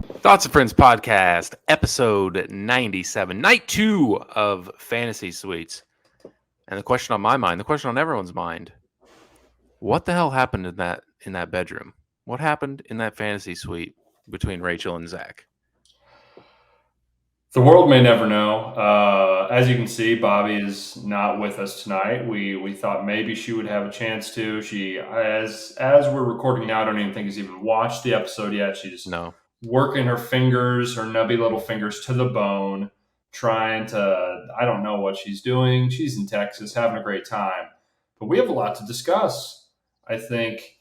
Thoughts and Friends podcast, episode 97, night 2 of Fantasy Suites. And the question on my mind, the question on everyone's mind, what the hell happened in that bedroom? What happened in that fantasy suite between Rachel and Zach? The world may never know. As you can see, Bobby is not with us tonight. We thought maybe she would have a chance to. She, as we're recording now, I don't even think has even watched the episode yet. She's No. working her fingers, her nubby little fingers to the bone, trying to. I don't know what she's doing. She's in Texas, having a great time. But we have a lot to discuss. I think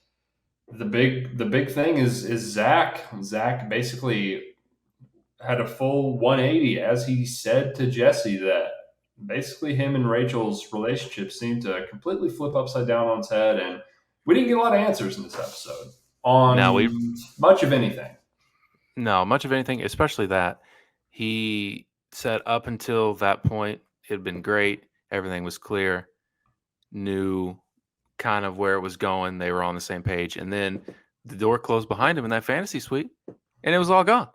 the big thing is Zach. Zach basically had a full 180 as he said to Jesse that basically him and Rachel's relationship seemed to completely flip upside down on its head, and we didn't get a lot of answers in this episode No, on much of anything. much of anything, especially that. He said up until that point, it had been great. Everything was clear, knew kind of where it was going. They were on the same page. And then the door closed behind him in that fantasy suite, and it was all gone.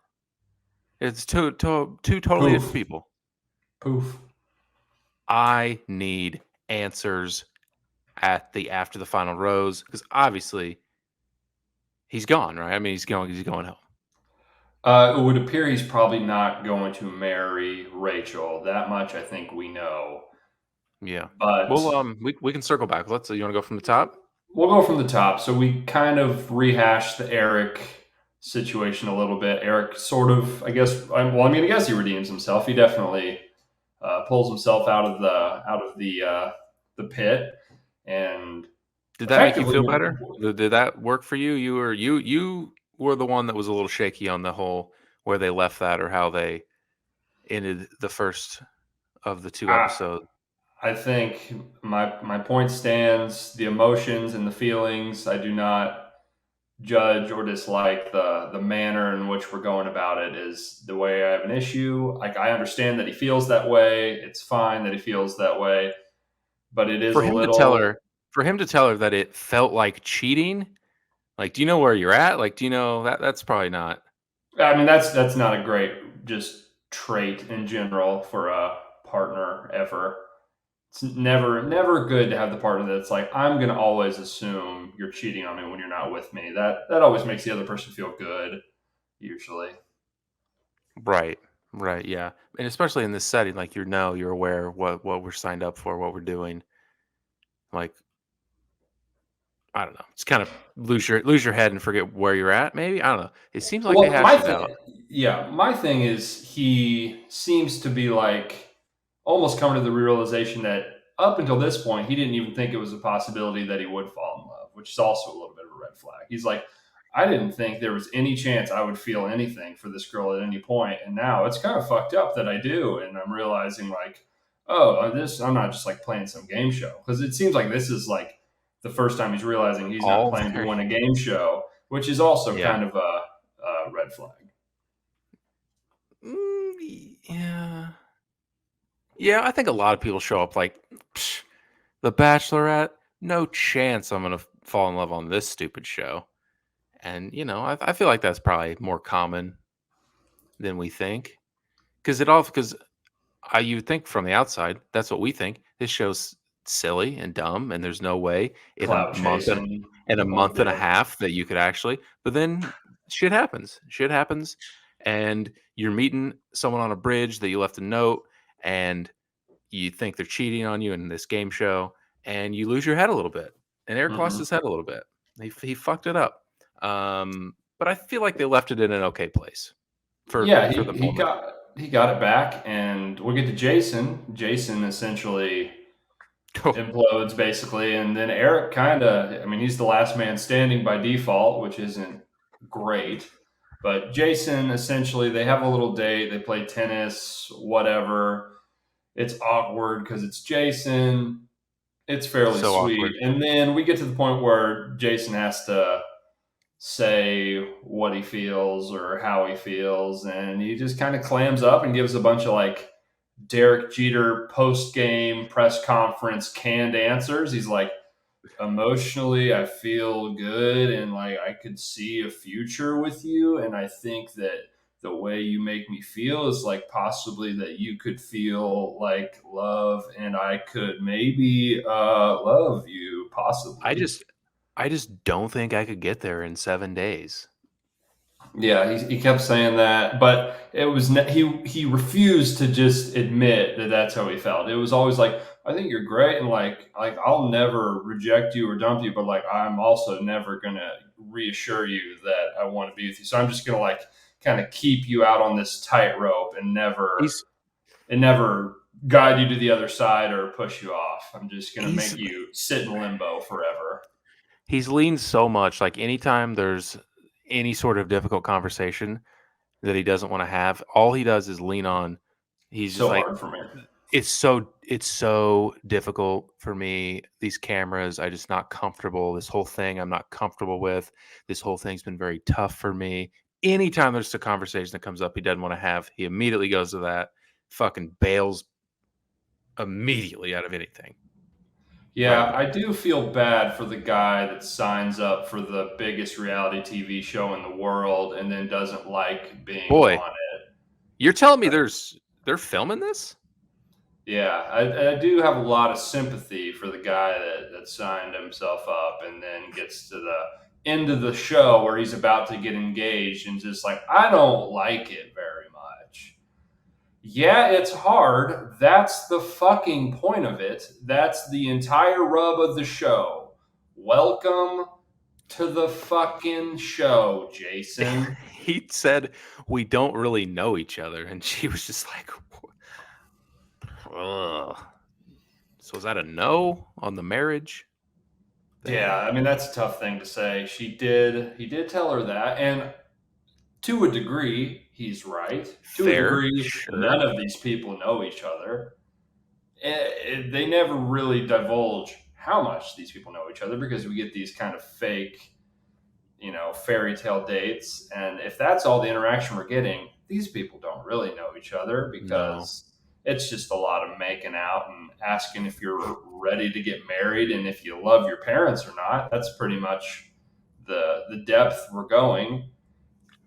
It's two totally different Poof, people. poof. I need answers after the final rose because obviously he's gone, right? I mean, he's going home. It would appear he's probably not going to marry Rachel. That much I think we know. Yeah. But Well, we can circle back. You want to go from the top? we'll go from the top. So we kind of rehashed the Eric situation a little bit. Eric sort of, I guess. I guess he redeems himself. He definitely pulls himself out of the pit, and Did that make you effectively, feel better? Did that work for you? You were the one that was a little shaky on the whole where they left that or how they ended the first of the two I, episodes. I think my point stands. The emotions and the feelings, I do not judge or dislike the manner in which we're going about it is the way I have an issue. Like, I understand that he feels that way. It's fine that he feels that way, but it is For a him to tell little. her for him to tell her that it felt like cheating, like, do you know where you're at? Like, do you know that's probably not. I mean, that's not a great just trait in general for a partner ever. It's never good to have the partner that's like, I'm gonna always assume you're cheating on me when you're not with me. That always makes the other person feel good, usually. Right. Right, yeah. And especially in this setting, like, you're aware what we're signed up for, what we're doing. Like, I don't know. It's kind of lose your head and forget where you're at, maybe? I don't know. It seems like they Well, my hashed it out. thing, yeah, my thing is he seems to be like almost coming to the realization that up until this point, he didn't even think it was a possibility that he would fall in love, which is also a little bit of a red flag. He's like, I didn't think there was any chance I would feel anything for this girl at any point, and now it's kind of fucked up that I do, and I'm realizing like, oh, I'm not just like playing some game show, because it seems like this is like the first time he's realizing he's not All playing to very win a game show, which is also yeah. kind of a red flag. Yeah. Yeah, I think a lot of people show up like, "Psh, The Bachelorette, no chance I'm gonna fall in love on this stupid show." And, I feel like that's probably more common than we think. Because you think from the outside, that's what we think. This show's silly and dumb, and there's no way in a Clout month and chasing, in a the whole month and a deal. half that you could actually. But then shit happens. Shit happens, and you're meeting someone on a bridge that you left a note, and you think they're cheating on you in this game show, and you lose your head a little bit. And Eric lost Hmm. his head a little bit. He fucked it up. But I feel like they left it in an okay place for Yeah, for he the he moment. got he got it back, and we'll get to Jason. Jason essentially implodes basically, and then Eric kind of. I mean, he's the last man standing by default, which isn't great. But Jason essentially, they have a little date. They play tennis, whatever. It's awkward because it's Jason. It's fairly So sweet, awkward. and then we get to the point where Jason has to say what he feels or how he feels, and he just kind of clams up and gives a bunch of like Derek Jeter post game press conference canned answers. He's like, emotionally, I feel good, and like I could see a future with you, and I think that the way you make me feel is like possibly that you could feel like love, and I could maybe love you I possibly. just I just don't think I could get there in 7 days. Yeah, he kept saying that, but it was he refused to just admit that that's how he felt. It was always like, I think you're great, and like I'll never reject you or dump you, but like I'm also never gonna reassure you that I want to be with you. So I'm just gonna like kind of keep you out on this tightrope He's and never guide you to the other side or push you off. I'm just gonna he's make you sit in limbo forever. he's leaned so much, like, anytime there's any sort of difficult conversation that he doesn't wanna have, all he does is lean on. He's just So like, hard for me. it's so difficult for me, these cameras, I just not comfortable, this whole thing I'm not comfortable with, this whole thing's been very tough for me. Anytime there's a conversation that comes up he doesn't wanna have, he immediately goes to that, fucking bails immediately out of anything, right Yeah, away. I do feel bad for the guy that signs up for the biggest reality TV show in the world and then doesn't like being Boy, on it. you're telling me they're filming this? Yeah, I do have a lot of sympathy for the guy that signed himself up and then gets to the end of the show where he's about to get engaged and just like, I don't like it very much. Yeah, it's hard. That's the fucking point of it. That's the entire rub of the show. Welcome to the fucking show, Jason. He said, "We don't really know each other," and she was just like, ugh. So is that a no on the marriage Yeah, thing? I mean that's a tough thing to say. He did tell her that, and to a degree, he's right. To a Fair, degree, sure. none of these people know each other. They never really divulge how much these people know each other because we get these kind of fake, fairy tale dates. And if that's all the interaction we're getting, these people don't really know each other No. because it's just a lot of making out and asking if you're ready to get married and if you love your parents or not. That's pretty much the depth we're going.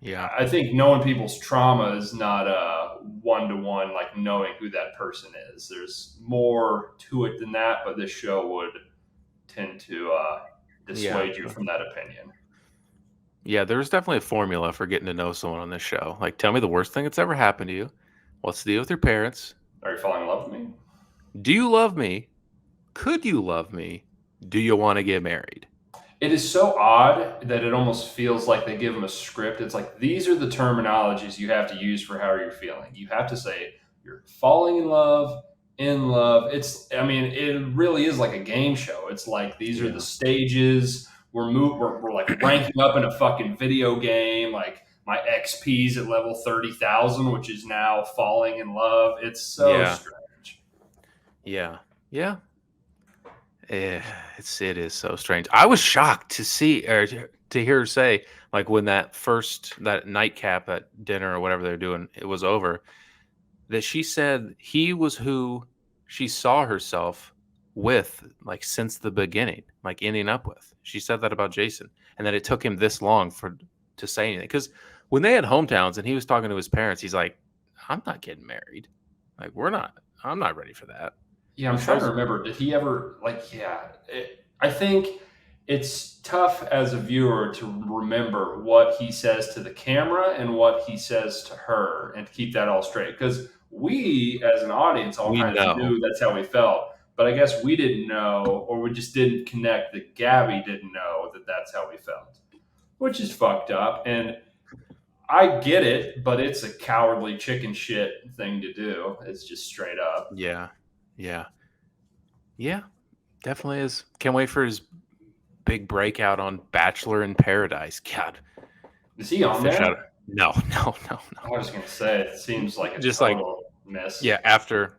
Yeah. I think knowing people's trauma is not a one to one, like knowing who that person is. There's more to it than that, but this show would tend to Yeah. dissuade you from that opinion. Yeah, there's definitely a formula for getting to know someone on this show. Like, tell me the worst thing that's ever happened to you. What's the deal with your parents? Are you falling in love with me? Do you love me? Could you love me? Do you want to get married? It is so odd that it almost feels like they give them a script. It's like these are the terminologies you have to use for how you're feeling. You have to say you're falling in love, in love. I mean, it really is like a game show. It's like these are the Yeah. stages. We're like ranking up in a fucking video game. Like my XP's at level 30,000, which is now falling in love. It's so Yeah. strange. Yeah. Yeah. Eh, it is so strange. I was shocked to see or to hear her say, like, when that nightcap at dinner or whatever they're doing, it was over, that she said he was who she saw herself with, like, since the beginning, like, ending up with. She said that about Jason, and that it took him this long for to say anything. Because when they had hometowns and he was talking to his parents, he's like, "I'm not getting married. Like, I'm not ready for that." Yeah, I'm Which trying to shows remember. Did he ever like? Yeah, I think it's tough as a viewer to remember what he says to the camera and what he says to her, and to keep that all straight. Because we, as an audience, all we kind of know. knew that's how we felt. But I guess we didn't know, or we just didn't connect that Gabby didn't know that that's how we felt, which is fucked up. And I get it, but it's a cowardly chicken shit thing to do. It's just straight up. Yeah. Yeah. Yeah. Definitely is. Can't wait for his big breakout on Bachelor in Paradise. God, Is he on fish out. there? No, no, no, I was gonna say it seems like a just like, total miss. yeah, after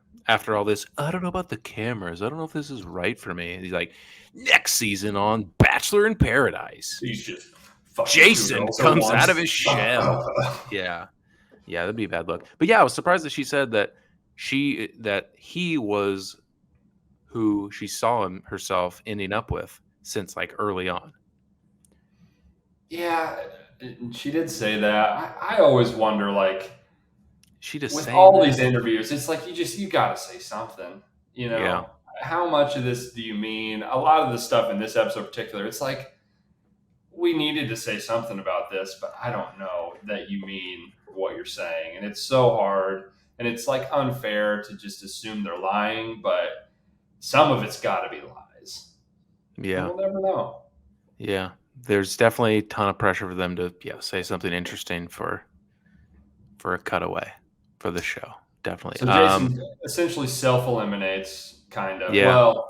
all this, I don't know about the cameras. I don't know if this is right for me. And he's like, next season on Bachelor in Paradise, He's just fucking two Jason girls at comes out of once. his shell. Yeah, yeah, that'd be a bad look. But yeah, I was surprised that she said that he was who she saw herself ending up with since, like, early on. Yeah, She did say that. I always wonder, like, She just with saying all these that? interviews, it's like you got to say something. Yeah. How much of this do you mean? A lot of the stuff in this episode, in particular, it's like we needed to say something about this, but I don't know that you mean what you're saying, and it's so hard, and it's like unfair to just assume they're lying, but some of it's got to be lies, and Yeah. we'll never know. Yeah. There's definitely a ton of pressure for them to say something interesting for a cutaway for the show. Definitely. So Jason essentially self eliminates, kind of. Yeah. Well,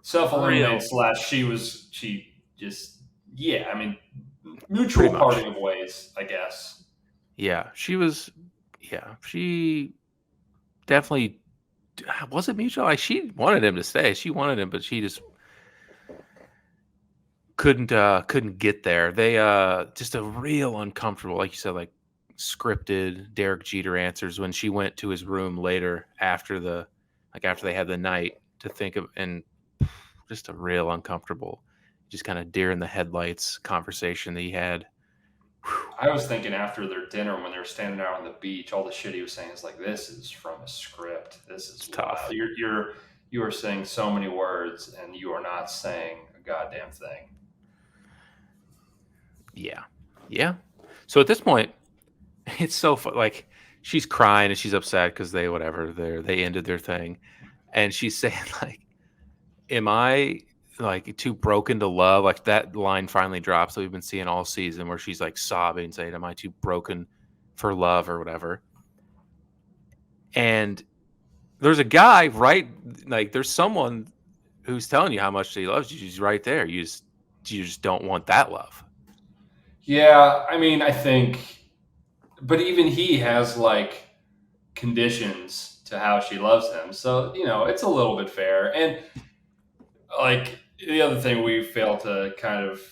self Real eliminates slash she just yeah. I mean, pretty mutual much. parting of ways, I guess. Yeah. She definitely was it mutual? Like she wanted him to stay. She wanted him, but she just couldn't get there. They just a real uncomfortable, like you said, like scripted Derek Jeter answers when she went to his room later after they had the night to think of, and just a real uncomfortable, just kind of deer in the headlights conversation that he had. Whew, I was thinking after their dinner when they were standing out on the beach, all the shit he was saying is like, "This is from a script. This is it's wild. tough. You are saying so many words, and you are not saying a goddamn thing." Yeah. Yeah. So at this point, it's so fun. Like she's crying and she's upset because they ended their thing, and she's saying like, "Am I like too broken to love?" Like that line finally drops that we've been seeing all season, where she's like sobbing, saying, "Am I too broken for love or whatever?" And there's a guy right, like there's someone who's telling you how much he loves you. She's right there. You just don't want that love. Yeah, I mean, I think, but even he has like conditions to how she loves him, so it's a little bit fair. And like the other thing we fail to kind of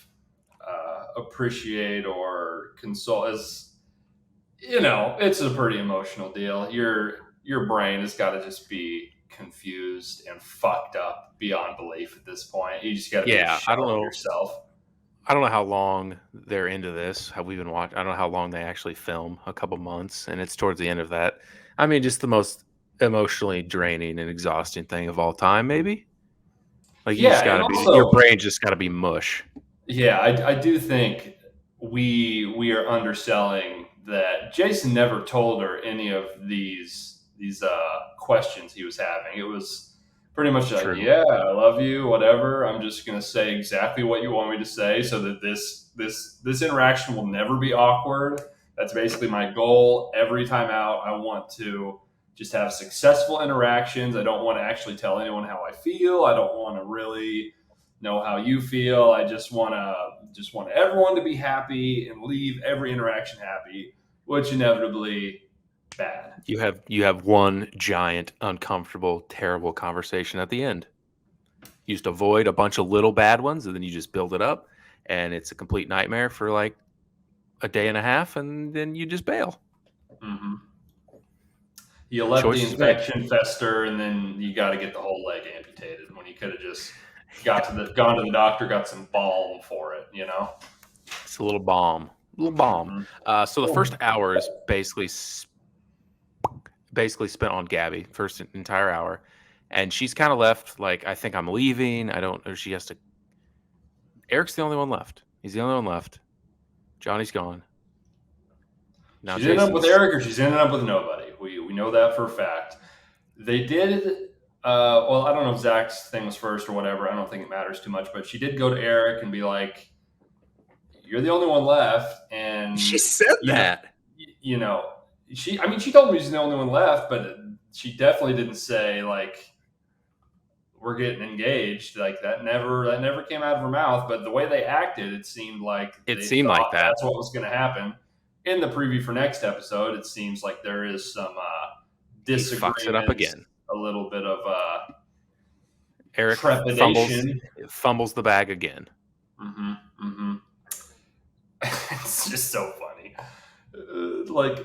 appreciate or console is, it's a pretty emotional deal. Your brain has got to just be confused and fucked up beyond belief at this point. You just got to be a Yeah, I don't shell of know. yourself. I don't know how long they're into this. Have we been watching? I don't know how long they actually film. A couple months, and it's towards the end of that. I mean, just the most emotionally draining and exhausting thing of all time, maybe. Like you Yeah, just and gotta be, your also, brain just gotta be mush. yeah, I do think we are underselling that Jason never told her any of these questions he was having. It was pretty much like, True. yeah, I love you, whatever. I'm just gonna say exactly what you want me to say, so that this interaction will never be awkward. That's basically my goal every time out. I want to just have successful interactions. I don't want to actually tell anyone how I feel. I don't want to really know how you feel. I just want everyone to be happy and leave every interaction happy, which inevitably bad. You have one giant, uncomfortable, terrible conversation at the end. You just avoid a bunch of little bad ones, and then you just build it up, and it's a complete nightmare for like a day and a half, and then you just bail. Hmm. You let the Choices made. infection fester, and then you got to get the whole leg amputated when you could have just gone to the doctor, got some balm for it. It's a little bomb, little bomb. Hmm. So the first hour is basically spent on Gabby, first entire hour, and she's kind of left like, I think I'm leaving. I don't, or she has to. Eric's the only one left. He's the only one left. Johnny's gone. Now She's ending up with Jason's. Eric, or she's ending up with nobody. We know that for a fact. They did. Well, I don't know if Zach's thing was first or whatever. I don't think it matters too much. But she did go to Eric and be like, "You're the only one left," She and said you know, that. you know, she. I mean, she told me she's the only one left, but she definitely didn't say like we're getting engaged. Like that never came out of her mouth. But the way they acted, it seemed like It they seemed like thought that. that's what was going to happen. In the preview for next episode, it seems like there is some He fucks it up disagreements, again. a little bit of Eric fumbles trepidation. fumbles the bag again. Hmm. Hmm. It's just so funny. Like,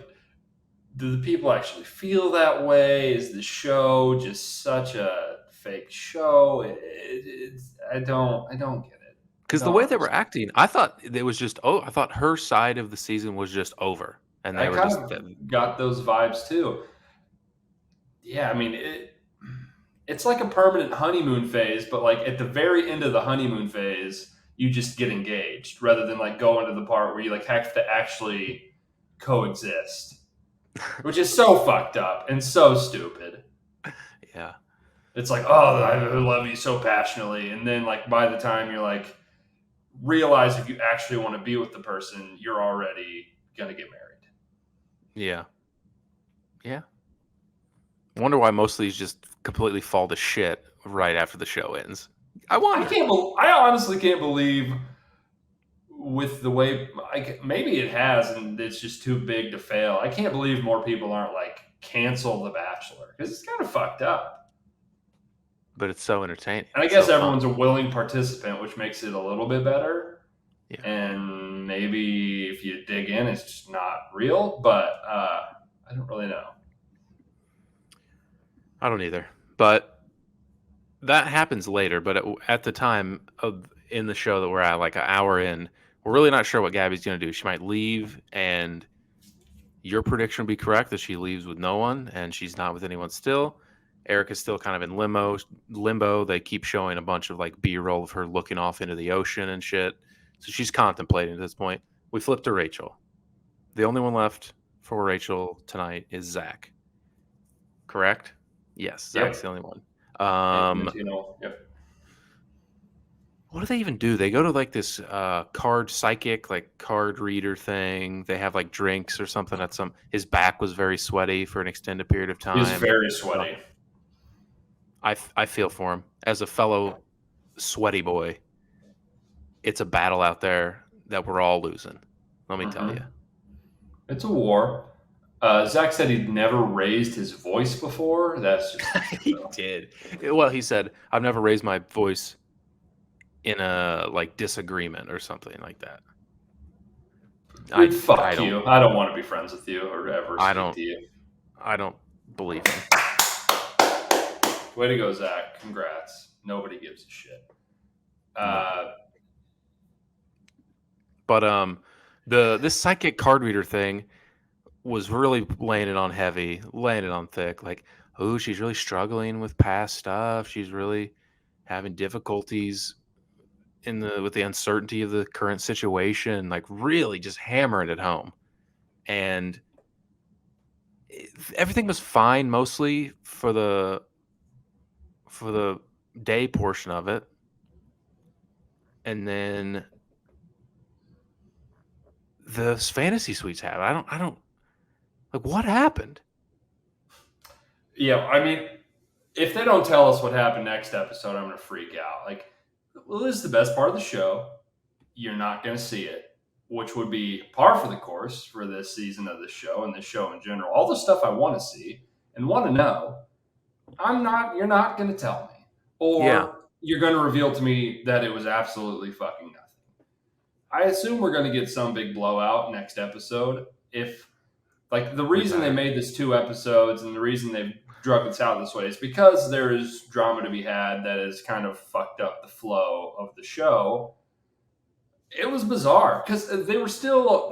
do the people actually feel that way? Is the show just such a fake show? I don't get it. Because the way they were acting, I thought it was just I thought her side of the season was just over, and I they were kind just of got those vibes too. Yeah, I mean it's like a permanent honeymoon phase, but like at the very end of the honeymoon phase, you just get engaged rather than like going to the part where you like have to actually coexist, which is so fucked up and so stupid. yeah. It's like, oh, I love you so passionately, and then like by the time you're like realize if you actually want to be with the person, you're already gonna get married. Yeah. Yeah. I wonder why most of these just completely fall to shit right after the show ends. I wonder. I honestly can't believe with the way like maybe it has and it's just too big to fail. I can't believe more people aren't like cancel The Bachelor because it's kind of fucked up. But it's so entertaining. And I It's guess so fun. everyone's a willing participant, which makes it a little bit better. Yeah. And maybe if you dig in, it's just not real. But I don't really know. I don't either. But that happens later. But at the time in the show that we're at, like an hour in, we're really not sure what Gabby's going to do. She might leave, and your prediction would be correct that she leaves with no one, and she's not with anyone still. Eric is still kind of in limbo. They keep showing a bunch of like B-roll of her looking off into the ocean and shit. So she's contemplating at this point. We flip to Rachel. The only one left for Rachel tonight is Zach. Correct? Yes, Zach's Yep. the only one. Yep. What do they even do? They go to like this card psychic, like card reader thing. They have like drinks or something at some. His back was very sweaty for an extended period of He was time. very Uh, sweaty. I feel for him as a fellow sweaty boy. It's a battle out there that we're all losing. Let me tell you. It's a war. Zach said he'd never raised his voice before. That's just He did. Well, he said, "I've never raised my voice in a like disagreement or something like that." dude. I Fuck don't. you. I don't want to be friends with you or ever I speak don't. to you. I don't believe him. Way to go, Zach. Congrats. Nobody gives a shit. Uh, But this psychic card reader thing was really laying it on heavy, laying it on thick. Like, oh, she's really struggling with past stuff. She's really having difficulties with the uncertainty of the current situation. Like, really just hammering it home. And everything was fine mostly for the day portion of it. And then the fantasy suites have. I don't like what happened. yeah, I mean, if they don't tell us what happened next episode, I'm going to freak out. Like, well, this is the best part of the show. You're not going to see it, which would be par for the course for this season of the show and the show in general. All the stuff I want to see and want to know, you're not going to tell me. Yeah. Or you're going to reveal to me that it was absolutely fucking nothing. I assume we're going to get some big blowout next episode. If, like, the reason they made this 2 episodes and the reason they've drug this out this way is because there is drama to be had that has kind of fucked up the flow of the show. It was bizarre because they were still,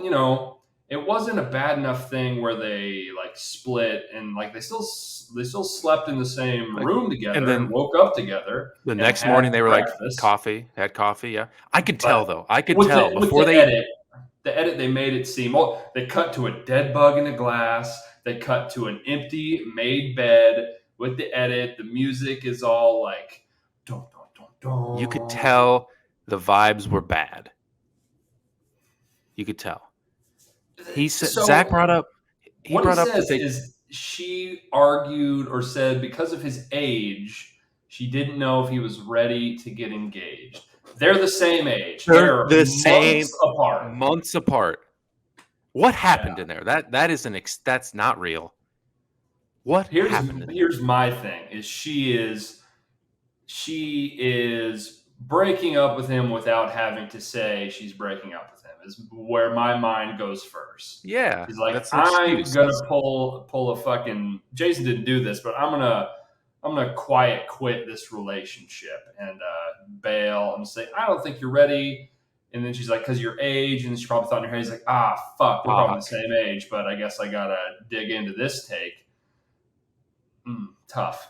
it wasn't a bad enough thing where they like split and like they still slept in the same room together and then woke up together. the And next had morning they were like breakfast. had coffee. Yeah, I could tell But though. I could with tell the, with before the they. edit, they made it seem. Oh, they cut to a dead bug in a glass. They cut to an empty made bed. With the edit, the music is all like, dun, dun, dun, dun. You could tell the vibes were bad. You could tell. He said So Zach brought up. what he That says they. is she argued or said because of his age, she didn't know if he was ready to get engaged. They're the same age. They're the months same apart. months apart. What happened in there? That is that's not real. What happened in there? Here's my thing: is she is breaking up with him without having to say she's breaking up with him. Is where my mind goes first. Yeah, He's like, that's I'm excuses. gonna pull a fucking. Jason didn't do this, but I'm gonna quiet quit this relationship and bail and say, I don't think you're ready. And then she's like, because your age. And she probably thought in her head, he's like, fuck, we're probably the Fuck. same age, but I guess I got to dig into this take. Tough.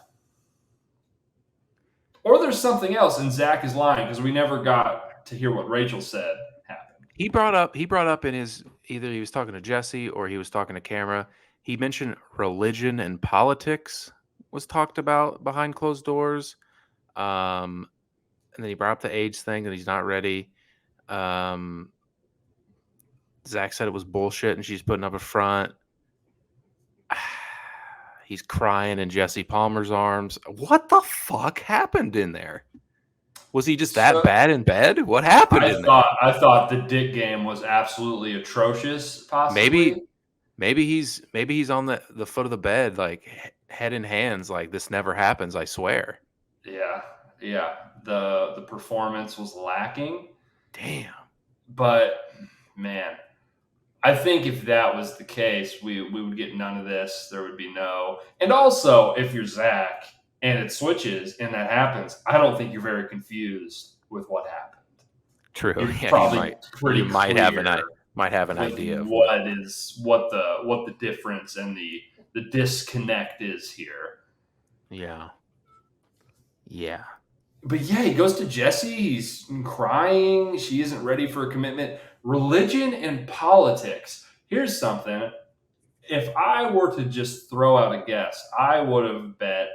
Or there's something else, and Zach is lying because we never got to hear what Rachel said happened. He brought up in his, either he was talking to Jesse or he was talking to camera. He mentioned religion and politics was talked about behind closed doors. And then he brought up the age thing that he's not ready. Zach said it was bullshit and she's putting up a front. He's crying in Jesse Palmer's arms. What the fuck happened in there? Was he just that bad in bed? What happened in there? I thought the dick game was absolutely atrocious, possibly. Maybe he's on the foot of the bed, like head in hands, like this never happens, I swear. Yeah. The performance was lacking. Damn. But man, I think if that was the case, we would get none of this. There would be no. And also, if you're Zach and it switches and that happens, I don't think you're very confused with what happened. True. You're Yeah, probably you might have an idea of what the difference and the disconnect is here. Yeah. Yeah. But yeah, he goes to Jesse. He's crying. She isn't ready for a commitment. Religion and politics. Here's something. If I were to just throw out a guess, I would have bet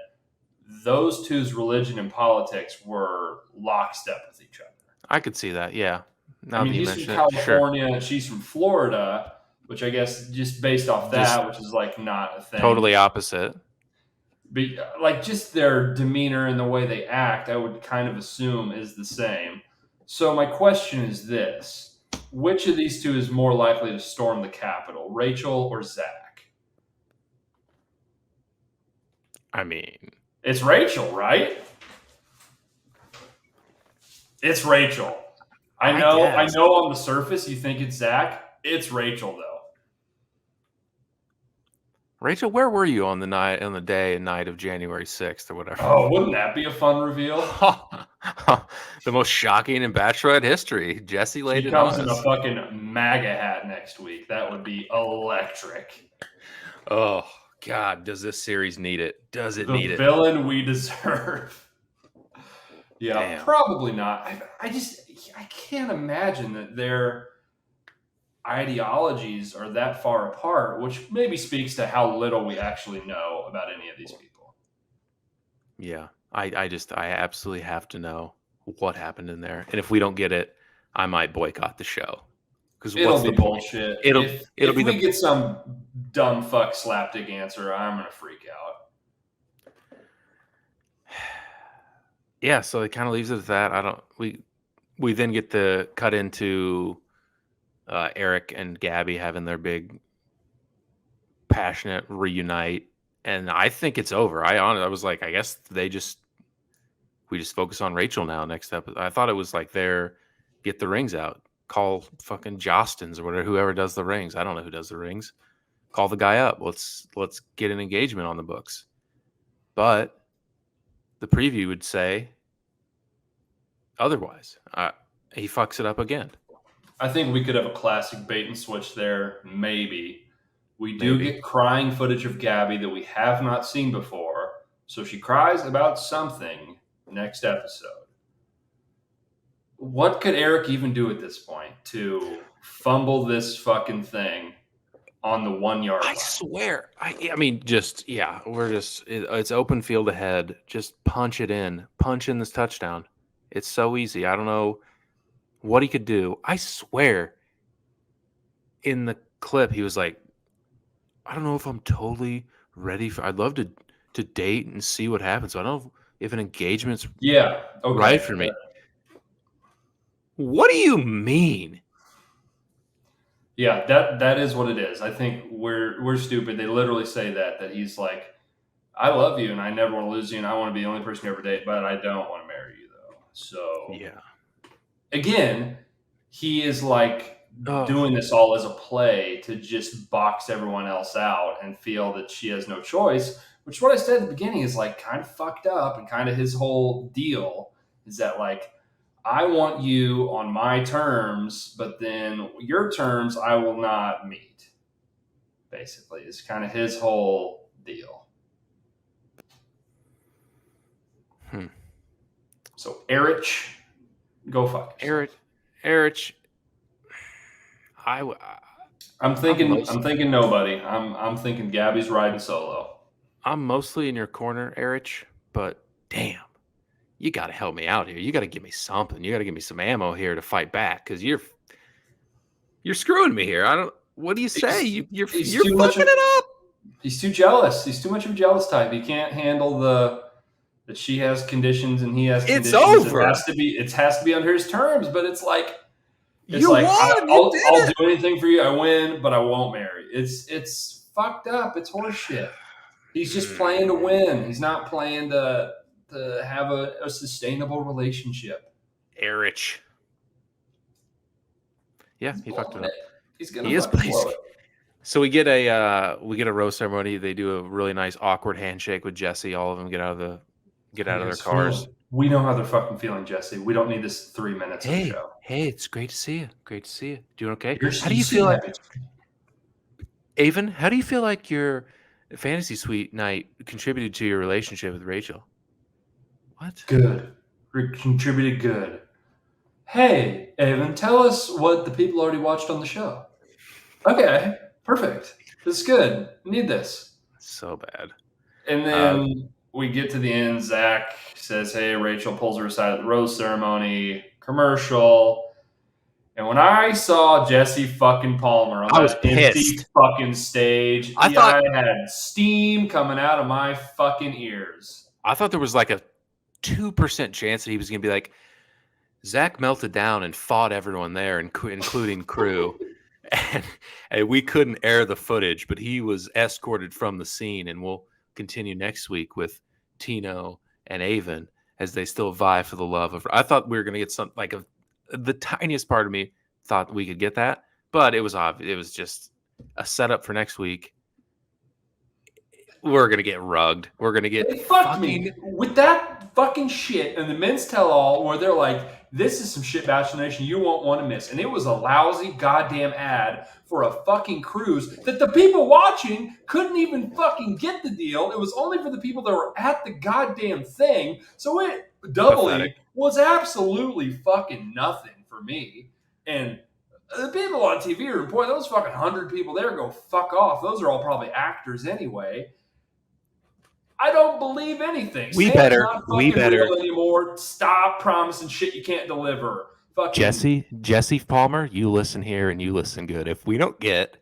those two's religion and politics were lockstep with each other. I could see that. Yeah. Now I mean, he's from California, sure. She's from Florida, which I guess just based off that, which is like not a thing. Totally opposite. But like just their demeanor and the way they act, I would kind of assume is the same. So my question is this. Which of these two is more likely to storm the Capitol, Rachel or Zach? I mean, it's Rachel, right? It's Rachel. I know on the surface you think it's Zach. It's Rachel, though. Rachel, where were you on the day and night of January 6th or whatever? Oh, wouldn't that be a fun reveal? The most shocking in Bachelorette history. Jesse laid it on us. He comes in a fucking MAGA hat next week. That would be electric. Oh, God, does this series need it? Does it need it? The villain we deserve. Yeah, damn. Probably not. I can't imagine that their ideologies are that far apart, which maybe speaks to how little we actually know about any of these people. Yeah, I absolutely have to know what happened in there, and if we don't get it, I might boycott the show because it'll be bullshit. If we get some dumb fuck slapdick answer, I'm gonna freak out. Yeah, so it kind of leaves it at that. We then get the cut into Eric and Gabby having their big passionate reunite, and I think it's over. I was like, I guess we just focus on Rachel now next episode. I thought it was like get the rings out, call fucking Jostins or whatever, whoever does the rings. I don't know who does the rings. Call the guy up. Let's get an engagement on the books. But the preview would say otherwise. He fucks it up again. I think we could have a classic bait and switch there. Maybe. We do get crying footage of Gabby that we have not seen before. So she cries about something next episode. What could Eric even do at this point to fumble this fucking thing on the 1 yard line? I swear. I mean, it's open field ahead. Just punch it in. Punch in this touchdown. It's so easy. I don't know what he could do. I swear in the clip, he was like, I don't know if I'm totally ready I'd love to date and see what happens. I don't know if an engagement's right for me. What do you mean? Yeah, that is what it is. I think we're stupid. They literally say that he's like, I love you and I never want to lose you and I want to be the only person you ever date, but I don't want to marry you though. So yeah. Again, he is like doing this all as a play to just box everyone else out and feel that she has no choice, which what I said at the beginning is like kind of fucked up, and kind of his whole deal is that like I want you on my terms, but then your terms I will not meet. Basically, is kind of his whole deal. Hmm. So, Erich, go fuck yourself. Erich, I, w- I'm I'm thinking. most I'm thinking nobody. I'm thinking Gabby's riding solo. I'm mostly in your corner, Erich, but damn, you got to help me out here. You got to give me something. You got to give me some ammo here to fight back because you're screwing me here. I don't. What do you say? He's he's You're too much. fucking it up. He's too jealous. He's too much of a jealous type. He can't handle that she has conditions and he has It's conditions. over. It has to be under his terms. But it's You like won. You I'll did I'll do it. anything for you. I win, but I won't marry. It's fucked up. It's horseshit. He's just playing to win. He's not playing to have a sustainable relationship. Erich. Yeah, He's he fucked it blowing it. up. He's gonna He is fucking pleased. blow it. So we get a rose ceremony. They do a really nice awkward handshake with Jesse. All of them get How out you of their guys cars. feeling? We know how they're fucking feeling, Jesse. We don't need this 3 minutes of the Hey, show. hey, it's great to see you. Great to see you. Doing okay? You How do you seem feel like happy. Avon? How do you feel like your fantasy suite night contributed to your relationship with Rachel? What? Good. Contributed good. Hey, Evan, tell us what the people already watched on the show. Okay, perfect. This is good. We need this. So bad. And Uh, then we get to the end. Zach says, "Hey, Rachel," pulls her aside at the rose ceremony commercial. And when I saw Jesse fucking Palmer on I was that empty pissed. fucking stage, I thought I had steam coming out of my fucking ears. I thought there was like a 2% chance that he was going to be like, Zach melted down and fought everyone there, including crew. And, and we couldn't air the footage, but he was escorted from the scene. And we'll continue next week with Tino and Avon as they still vie for the love of. I thought we were going to get something like the tiniest part of me thought we could get that, but it was obvious. It was just a setup for next week. We're going to get rugged. We're going to get They fucked fucking me with that fucking shit and the men's tell all where they're like, this is some shit, Bachelor Nation, you won't want to miss. And it was a lousy goddamn ad for a fucking cruise that the people watching couldn't even fucking get the deal. It was only for the people that were at the goddamn thing. So it pathetic. doubly was absolutely fucking nothing for me. And the people on TV are, boy, those fucking 100 people there go fuck off. Those are all probably actors anyway. I don't believe anything. Santa's not We fucking better real anymore. Stop promising shit you can't deliver. Fucking Jesse Palmer, you listen here and you listen good. If we don't get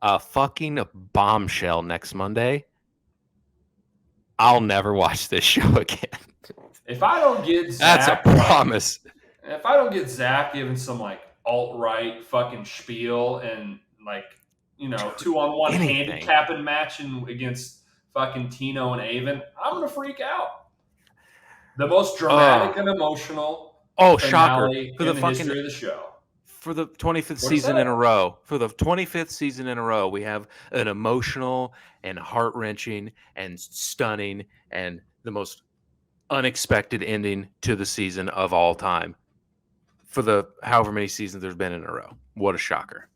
a fucking bombshell next Monday, I'll never watch this show again. if I don't get That's a Zach, promise. if I don't get Zach giving some like alt right fucking spiel and like 2-on-1 Anything. handicapping matching against fucking Tino and Avon, I'm gonna freak out. The most dramatic and emotional Shocker. finale in the history of the show. For the 25th What is season that? in a row. For the 25th season in a row, we have an emotional and heart-wrenching and stunning and the most unexpected ending to the season of all time. For the however many seasons there's been in a row. What a shocker.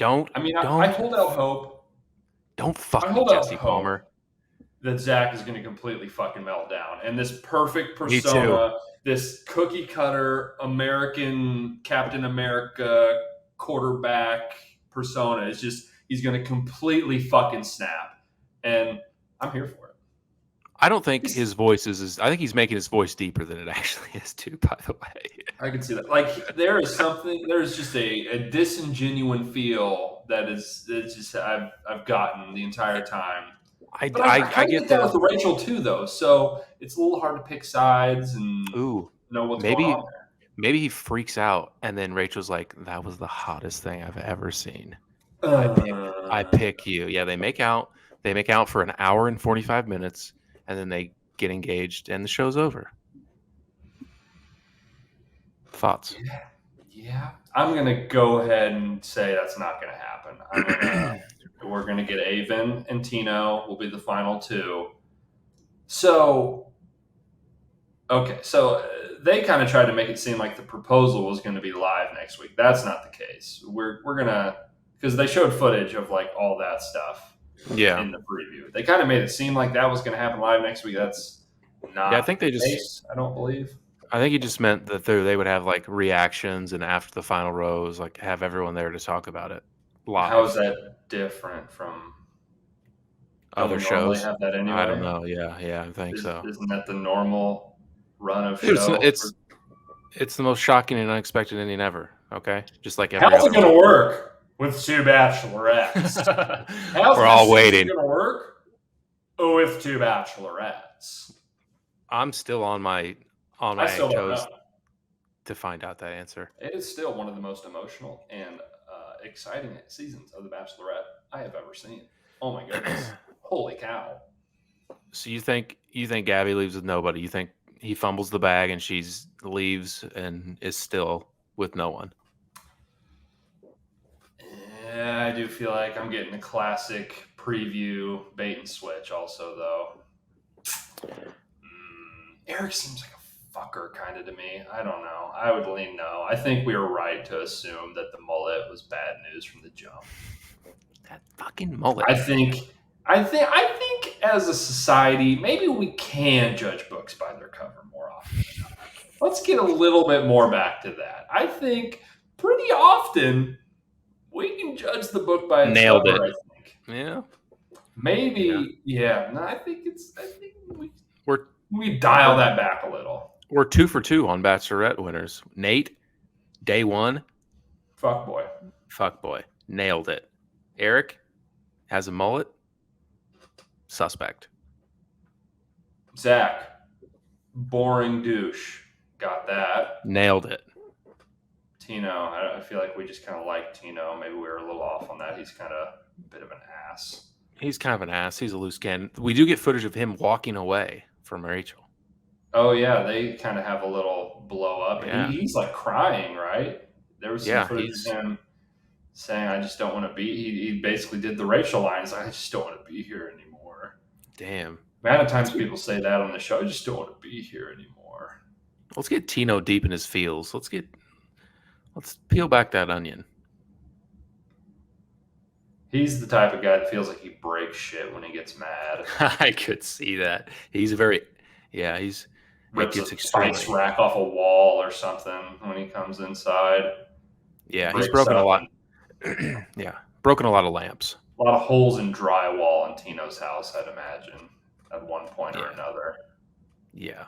I hold out hope. Don't fuck I me, hold out Jesse hope Palmer. that Zach is going to completely fucking melt down. And this perfect Me too. persona, this cookie cutter American Captain America quarterback persona is just, he's going to completely fucking snap. And I'm here for it. I don't think his voice is. I think he's making his voice deeper than it actually is, too. By the way, I can see that. Like there is something. There's just a disingenuine feel that's just I've gotten the entire time. But I I kind of get get that the. with Rachel too, though. So it's a little hard to pick sides and Ooh, know what's going maybe on there. maybe he freaks out, and then Rachel's like, "That was the hottest thing I've ever seen." I Uh, pick you. Yeah, they make out. They make out for an hour and 45 minutes, and then they get engaged, and the show's over. Thoughts? yeah, I'm gonna go ahead and say that's not gonna happen. We're gonna get Avon and Tino will be the final two. So Okay, so they kind of tried to make it seem like the proposal was going to be live next week. That's not the case. We're gonna because they showed footage of like all that stuff Yeah. in the preview. They kind of made it seem like that was going to happen live next week. That's Yeah, I not think the they just case. I don't believe. I think he just meant that they would have like reactions and after the final rose, like have everyone there to talk about it How is live. that different from? Don't Other we normally shows? have that I don't anyway? know. Yeah, I think so. Isn't that the normal run of Dude, show? it's the most shocking and unexpected ending ever. Okay, just like every How's it other going one. to work with two bachelorettes? How's We're this all season waiting. going to work with two bachelorettes? I'm still on I my still don't toes know. to find out that answer. It is still one of the most emotional and exciting seasons of The Bachelorette I have ever seen. Oh my goodness! Holy cow! So you think Gabby leaves with nobody? You think he fumbles the bag and leaves and is still with no one? Yeah, I do feel like I'm getting a classic preview bait and switch. Also, though, Eric seems like a fucker kind of to me. I don't know. I would lean no. I think we were right to assume that the mullet was bad news from the jump. That fucking mullet. I think I think as a society, maybe we can judge books by their cover more often than not. Let's get a little bit more back to that. I think pretty often we can judge the book by its Nailed it. cover, I think. Yeah. Maybe, yeah. No, I think We're we dial that back a little. we're 2 for 2 on Bachelorette winners. Nate, day 1, Fuck boy. fuck boy, nailed it. Eric has a mullet, suspect. Zach, boring douche. Got that. Nailed it. Tino, I feel like we just kind of like Tino. Maybe we were a little off on that. He's kind of a bit of an ass. He's kind of an ass. He's a loose cannon. We do get footage of him walking away from Rachel. Oh yeah, they kind of have a little blow up, and Yeah. he's like crying, right? There was some Yeah, footage of him saying, "I just don't want to be." He basically did the Rachel line. He's like, "I just don't want to be here anymore." damn. The amount of times people say that on the show, "I just don't want to be here anymore." Let's get Tino deep in his feels. Let's peel back that onion. He's the type of guy that feels like he breaks shit when he gets mad. I could see that. He's he's Rips gets a extremely. spice rack off a wall or something when he comes inside. Yeah, he's Breaks broken a up lot. Yeah, broken a lot of lamps. a lot of holes in drywall in Tino's house, I'd imagine, at one point or Yeah. another. Yeah.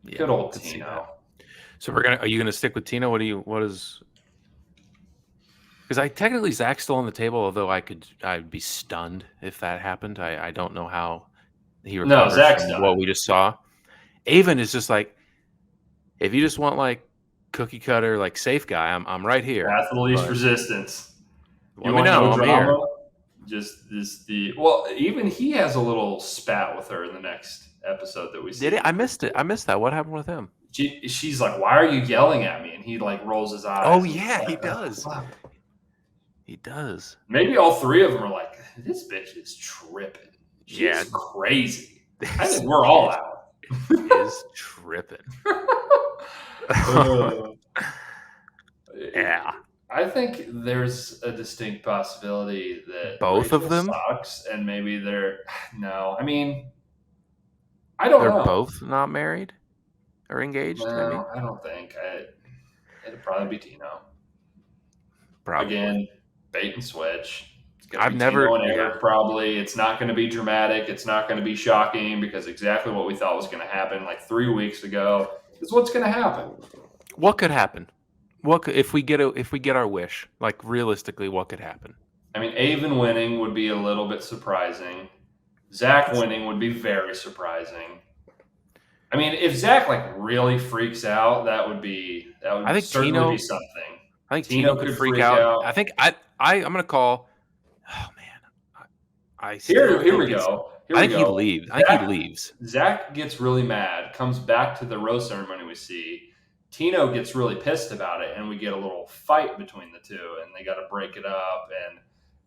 Good old could see Tino. So are you gonna stick with Tino? What is? Because technically Zach's still on the table, although I'd be stunned if that happened. I don't know how he recovers Zach's from done. what we just saw. Avon is just like, if you just want like cookie cutter, like safe guy, I'm right here. Path of the least resistance. Let me know. I'm here. Even he has a little spat with her in the next episode that we see. Did it? I missed it. I missed that. What happened with him? She's like, "Why are you yelling at me?" And he like rolls his eyes. Oh yeah, he does. Oh, He does. maybe all three of them are like, "This bitch is tripping. She's Yeah. crazy." I think we're all out. Is tripping. Yeah. I think there's a distinct possibility that Both of them sucks, and maybe they're no. I mean, I don't they're know. both not married or engaged. No, I don't think. It'd probably be Tino. Probably. Again, bait and switch. It's gonna I've be never. Tino and Eric, Yeah. probably. It's not going to be dramatic. It's not going to be shocking because exactly what we thought was going to happen like 3 weeks ago is what's going to happen. What could happen? If we get our wish? Like realistically, what could happen? I mean, Avon winning would be a little bit surprising. Zach winning would be very surprising. I mean, if Zach like really freaks out, that would I think certainly be something. I think Tino could freak out. I think I'm gonna call. Oh man, Here we go. I think he leaves. I think he leaves. Zach gets really mad, comes back to the rose ceremony we see. Tino gets really pissed about it, and we get a little fight between the two, and they got to break it up. And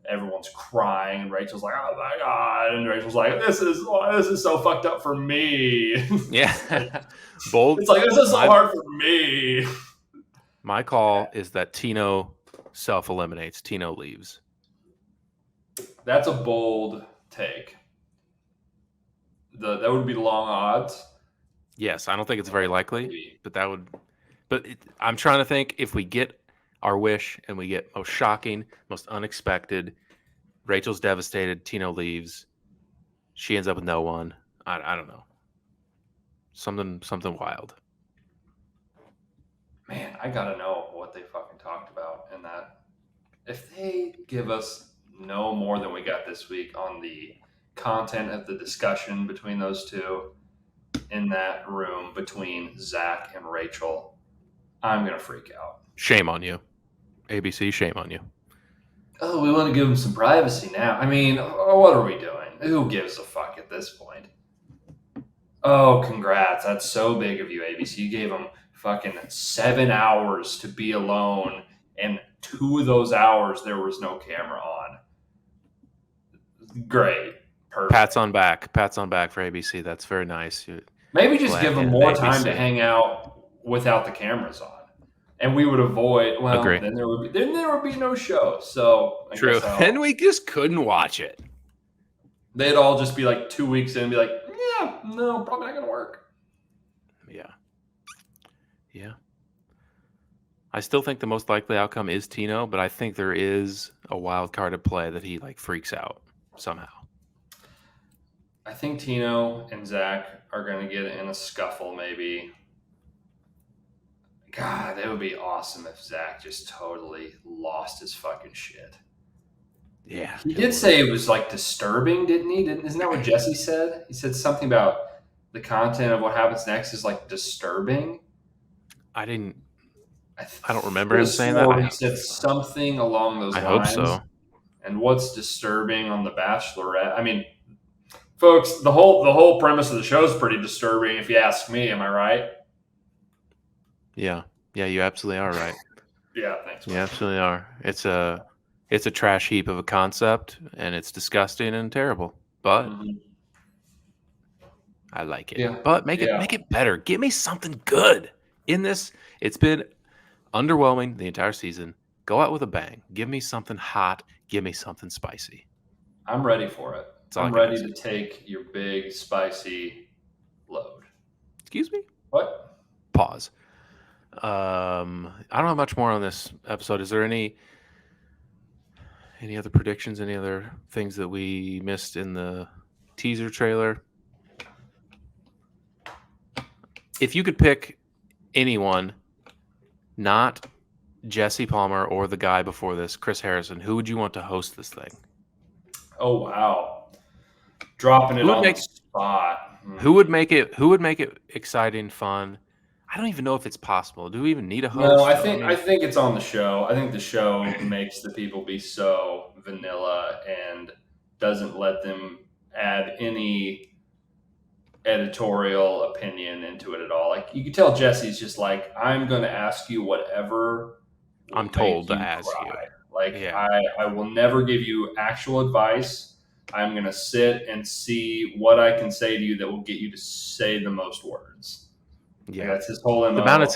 everyone's crying, and Rachel's like, "Oh my god!" And Rachel's like, "This is so fucked up for me." Yeah. Bold. It's like, this is so hard for me. My call is that Tino self-eliminates. Tino leaves. That's a bold take. That would be long odds. Yes, I don't think it's very likely, Maybe. but that would. But I'm trying to think if we get our wish and we get most shocking, most unexpected. Rachel's devastated. Tino leaves. She ends up with no one. I don't know. Something wild. Man, I gotta know what they fucking talked about in that. If they give us no more than we got this week on the content of the discussion between those two in that room between Zach and Rachel, I'm gonna freak out. Shame on you, ABC. Shame on you. Oh, we want to give them some privacy now. I mean, what are we doing? Who gives a fuck at this point? Oh, congrats. That's so big of you, ABC. You gave them fucking 7 hours to be alone, and 2 of those hours there was no camera on. Great. Perfect. Pats on back. Pats on back for ABC. That's very nice. Maybe just give them more time to ABC. hang out without the cameras on. And we would avoid, well, Agree. then there would be no show. So I True. guess And we just couldn't watch it. They'd all just be like 2 weeks in and be like, yeah, no, probably not going to work. Yeah. Yeah. I still think the most likely outcome is Tino, but I think there is a wild card at play that he like freaks out somehow. I think Tino and Zach are going to get in a scuffle maybe. God, it would be awesome if Zach just totally lost his fucking shit. Yeah. He did say it was like disturbing, didn't he? Isn't that what Jesse said? He said something about the content of what happens next is like disturbing. I don't remember him saying that. He said something along those lines. I hope so. And what's disturbing on The Bachelorette? I mean, folks, the whole premise of the show is pretty disturbing, if you ask me. Am I right? Yeah, you absolutely are right. Yeah, thanks. You absolutely are. It's a trash heap of a concept, and it's disgusting and terrible. But I like it. Yeah. But make it better. Give me something good in this. It's been underwhelming the entire season. Go out with a bang. Give me something hot. Give me something spicy. I'm ready for it. I'm ready to take your big spicy load. Excuse me? What? Pause. I don't have much more on this episode. Is there any other predictions? Any other things that we missed in the teaser trailer? If you could pick anyone, not Jesse Palmer or the guy before this, Chris Harrison, who would you want to host this thing? Oh wow. Dropping it on the spot. Who would make it exciting, fun? I don't even know if it's possible. Do we even need a host? No, I think it's on the show. I think the show makes the people be so vanilla and doesn't let them add any editorial opinion into it at all. Like you can tell Jesse's just like, I'm going to ask you whatever I'm told to ask you. Like I will never give you actual advice. I'm going to sit and see what I can say to you that will get you to say the most words. Yeah, that's his whole MO. The amount of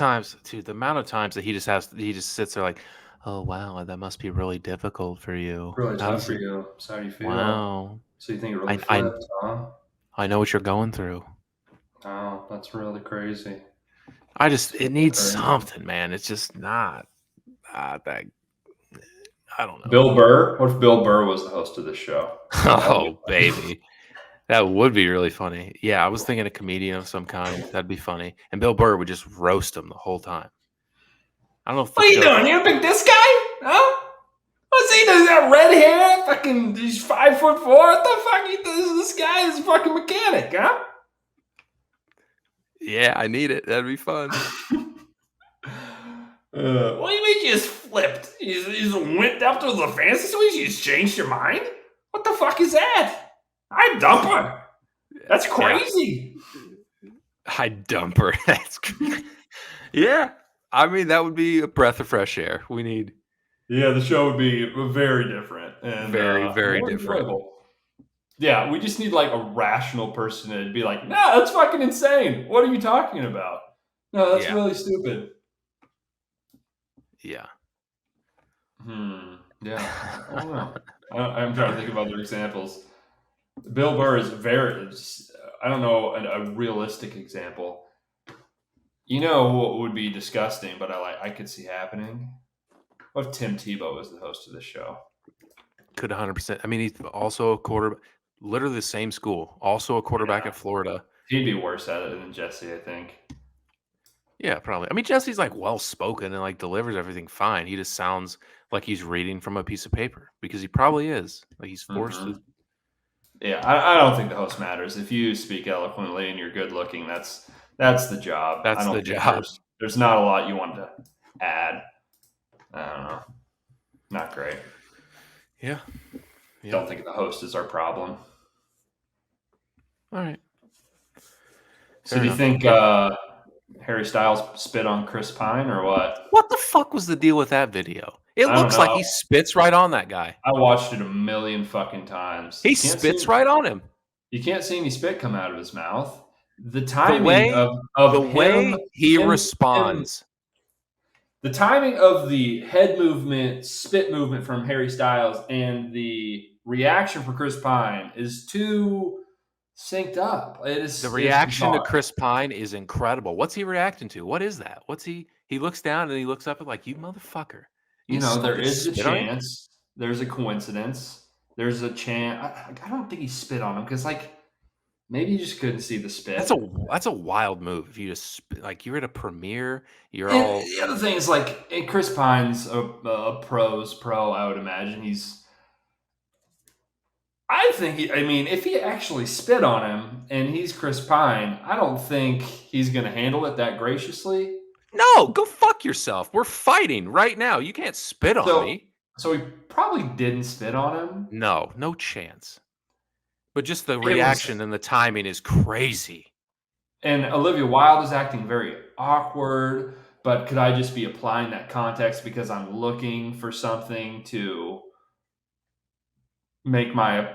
times that he just sits there like, oh wow, that must be really difficult for you. Really tough for you. So how do you feel? Wow. So you think it really flipped, huh? I know what you're going through. Oh, that's really crazy. It needs something, man. It's just not that. I don't know. Bill Burr? What if Bill Burr was the host of this show? Oh, baby. That would be really funny. Yeah, I was thinking a comedian of some kind. That'd be funny. And Bill Burr would just roast him the whole time. I don't know if what are you doing? You gonna pick this guy? Huh? What's he doing? He's got red hair? Fucking, he's 5'4". What the fuck? This guy is a fucking mechanic, huh? Yeah, I need it. That'd be fun. What do you mean you just flipped? You just went up to the fantasy suite? You just changed your mind? What the fuck is that? I dump her. That's crazy. I dump her. That's yeah. I mean, that would be a breath of fresh air. We need. Yeah, the show would be very different. and Very, very more different. enjoyable. Yeah, we just need like a rational person to be like, "No, that's fucking insane. What are you talking about? No, that's Yeah. really stupid." Yeah. Yeah, I don't know. I'm trying to think of other examples. Bill Burr is very. I don't know a realistic example. You know what would be disgusting, but I could see happening. What if Tim Tebow was the host of this show? Could 100%. I mean, he's also a quarterback, literally the same school, also a quarterback Yeah, at Florida. he'd be worse at it than Jesse, I think. Yeah, probably. I mean, Jesse's like well spoken and like delivers everything fine. He just sounds like he's reading from a piece of paper because he probably is. Like he's forced to. Yeah, I don't think the host matters. If you speak eloquently and you're good looking, that's the job. I That's the don't think job. there's not a lot you want to add. I don't know. Not great. Yeah. Yeah. Don't think the host is our problem. All right. So Fair do you enough. think Yeah. Harry Styles spit on Chris Pine or what? What the fuck was the deal with that video? It I don't looks like know. he spits right on that guy. I watched it a million fucking times. He spits right on him. You can't see any spit come out of his mouth. The The timing way the of way he him responds. the timing of the head movement, spit movement from Harry Styles and the reaction for Chris Pine is too synced up. The It's reaction to bizarre. Chris Pine is incredible. What's he reacting to? What is that? He looks down and he looks up and like, you motherfucker. You You just know, there fucking is the spit on him? chance. There's a coincidence. There's a chance. I don't think he spit on him because, like, maybe he just couldn't see the That's spit. a wild move. If you just like you're at a premiere, you're And all the other thing is, like, Chris Pine's a pro's pro. I would imagine I think. I mean, if he actually spit on him and he's Chris Pine, I don't think he's going to handle it that graciously. no, go fuck yourself. We're fighting right now. You can't spit on So, me. so he probably didn't spit on him. No, no chance. But just the It was reaction and the timing is crazy. And Olivia Wilde is acting very awkward, but could I just be applying that context because I'm looking for something to make my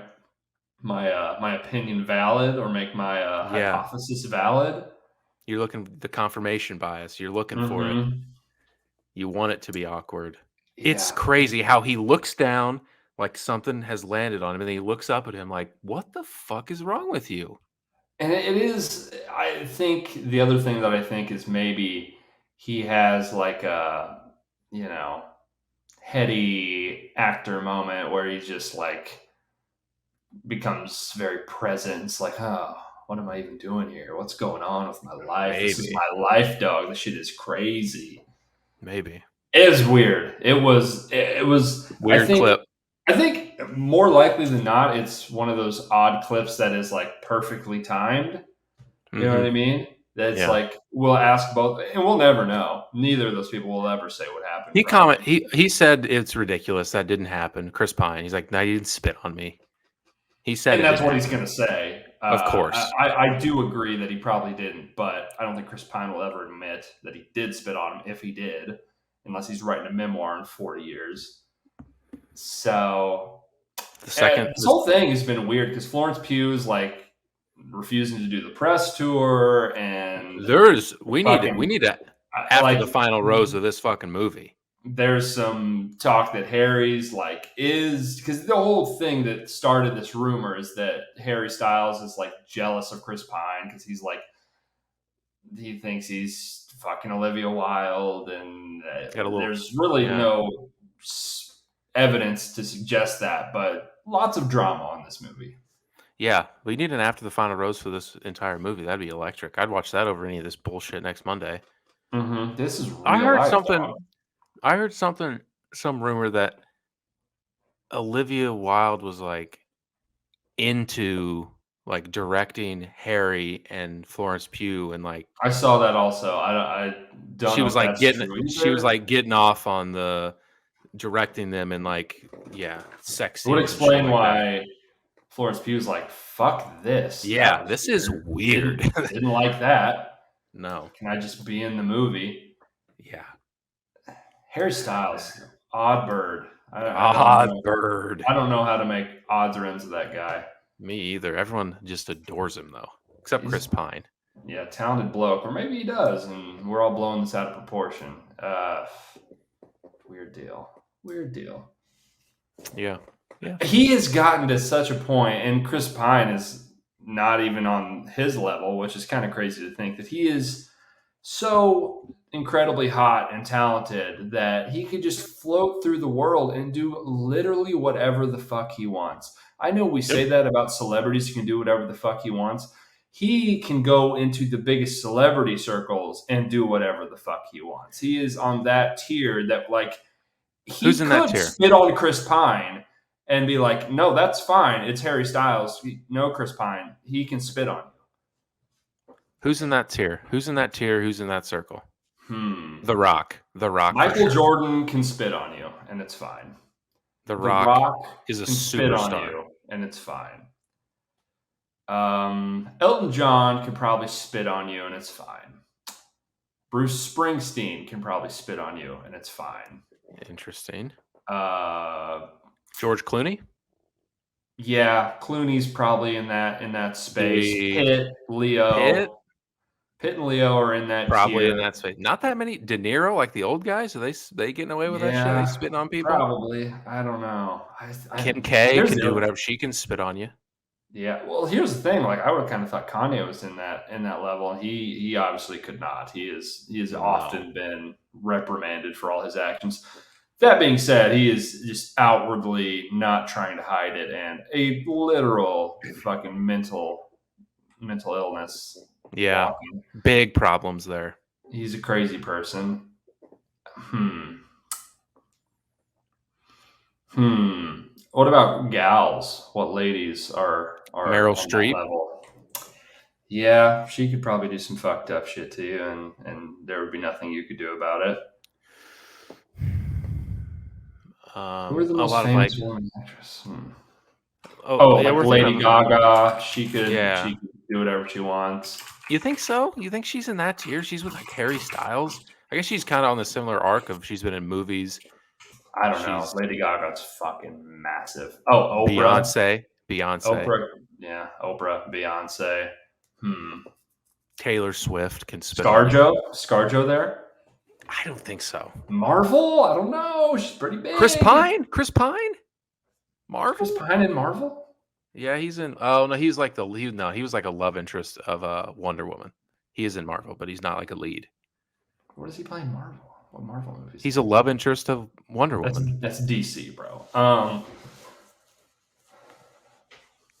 opinion valid or make my Yeah. hypothesis valid? You're looking the confirmation bias. You're looking for it. Mm-hmm. You want it to be awkward. It's Yeah, crazy how he looks down like something has landed on him, and then he looks up at him like, "What the fuck is wrong with you?" and it is. I think the other thing that I think is maybe he has like a you know heady actor moment where he's just like becomes very present. It's like, oh, what am I even doing here? What's going on with my life? This is Maybe, my life, dog. This shit is crazy. maybe It is weird. It was. weird clip. I think more likely than not, it's one of those odd clips that is like perfectly timed. You know what I Hmm. mean? That's Yeah. like we'll ask both, and we'll never know. Neither of those people will ever say what happened. He comment. Probably. He said it's ridiculous. That didn't happen. Chris Pine. He's like, "No, you didn't spit on me." He said And it that's didn't what he's happen. going to say. Of course. I do agree that he probably didn't, but I don't think Chris Pine will ever admit that he did spit on him if he did, unless he's writing a memoir in 40 years. So The second. this whole thing has been weird because Florence Pugh is like refusing to do the press tour, and We fucking need to after the like final rose of this fucking movie. there's some talk that Harry's like is because the whole thing that started this rumor is that Harry Styles is like jealous of Chris Pine because he's like he thinks he's fucking Olivia Wilde, and Got a little. there's really Yeah. no evidence to suggest that, but lots of drama on this movie. Yeah, we need an after the final rose for this entire movie. That'd be electric. I'd watch that over any of this bullshit next Monday. This is I real heard life, something. dog. I heard something. Some rumor that Olivia Wilde was like into like directing Harry and Florence Pugh, and like I saw that also. I don't she know was if like that's getting. true She was either. like getting off on the directing them and like sex It would scenes and shit explain like that. why Florence Pugh's like, "Fuck this. That Yeah, was this is weird. weird. Didn't like that. No. Can I just be in the movie?" Yeah. Harry Styles, odd bird. I don't Odd know. bird. I don't know how to make odds or ends of that guy. Me either. Everyone just adores him though, except Chris He's Pine. yeah, talented bloke, or maybe he does, and we're all blowing this out of proportion. Weird deal. Weird deal. Yeah. Yeah. He has gotten to such a point, and Chris Pine is not even on his level, which is kind of crazy to think that he is so incredibly hot and talented that he could just float through the world and do literally whatever the fuck he wants. I know we say Yep. that about celebrities, he can do whatever the fuck he wants. He can go into the biggest celebrity circles and do whatever the fuck he wants. He is on that tier that, like, he Who's in that could tier? spit on Chris Pine and be like, no, that's fine. It's Harry Styles. No, Chris Pine. He can spit on Who's in that tier? Who's in that tier? Who's in that circle? you. The Rock. The Rock. For Michael sure. Jordan can spit on you, and it's fine. The The Rock Rock is a can spit on superstar. you, and it's fine. Elton John can probably spit on you, and it's fine. Bruce Springsteen can probably spit on you, and it's fine. Interesting. Uh, George Clooney. yeah, Clooney's probably in that space. Sweet. Pitt, Leo, Pitt? and Leo are in that Probably tier. in that space. Not that many. De Niro, like the old guys, are they getting away with that shit? Are they Yeah, spitting on people? probably. I don't know. Kim K here's can the do other- whatever. She can spit on you. Yeah. Well, here's the thing. Like, I would have kind of thought Kanye was in that level, and he obviously could not. He has often been reprimanded for all his actions. That being said, he is just outwardly not trying to hide it, and a literal fucking mental illness. Yeah. Walking. Big problems there. He's a crazy person. What about gals? What ladies are Meryl on Streep. that level? Yeah, she could probably do some fucked up shit to you, and there would be nothing you could do about it. Who are the most famous women actress? Yeah, like Lady Gaga. She could do whatever she wants. You think so? You think she's in that tier? She's with like Harry Styles. I guess she's kind of on the similar arc of she's been in movies. I don't know. Lady Gaga's fucking massive. Oh, Oprah. Beyonce. Oprah. Yeah, Oprah. Beyonce. Taylor Swift can spit. ScarJo there? I don't think so. Marvel? I don't know. She's pretty big. Chris Pine? Marvel? Chris Pine in Marvel? Yeah, he's in. Oh no, he's like he was like a love interest of Wonder Woman. He is in Marvel, but he's not like a lead. What does he play in Marvel? What Marvel movies? He's a love interest of Wonder Woman. That's DC, bro.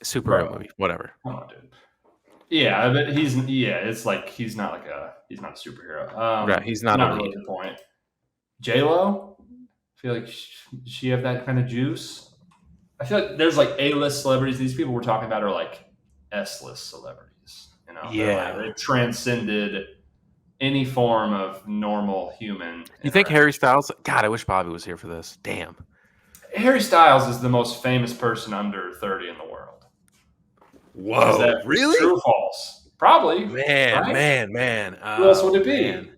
Superhero movie, whatever. Come on, dude. Yeah, but it's like he's not a superhero. Right, he's not a lead. Really the point. J-Lo, I feel like she have that kind of juice. I feel like there's like A-list celebrities. These people we're talking about are like S-list celebrities. You know, yeah, they transcended any form of normal human. You think Harry Styles? God, I wish Bobby was here for this. Damn. Harry Styles is the most famous person under 30 in the world. Whoa, is that really? True or false? Probably. Man. Who else would it be? Man.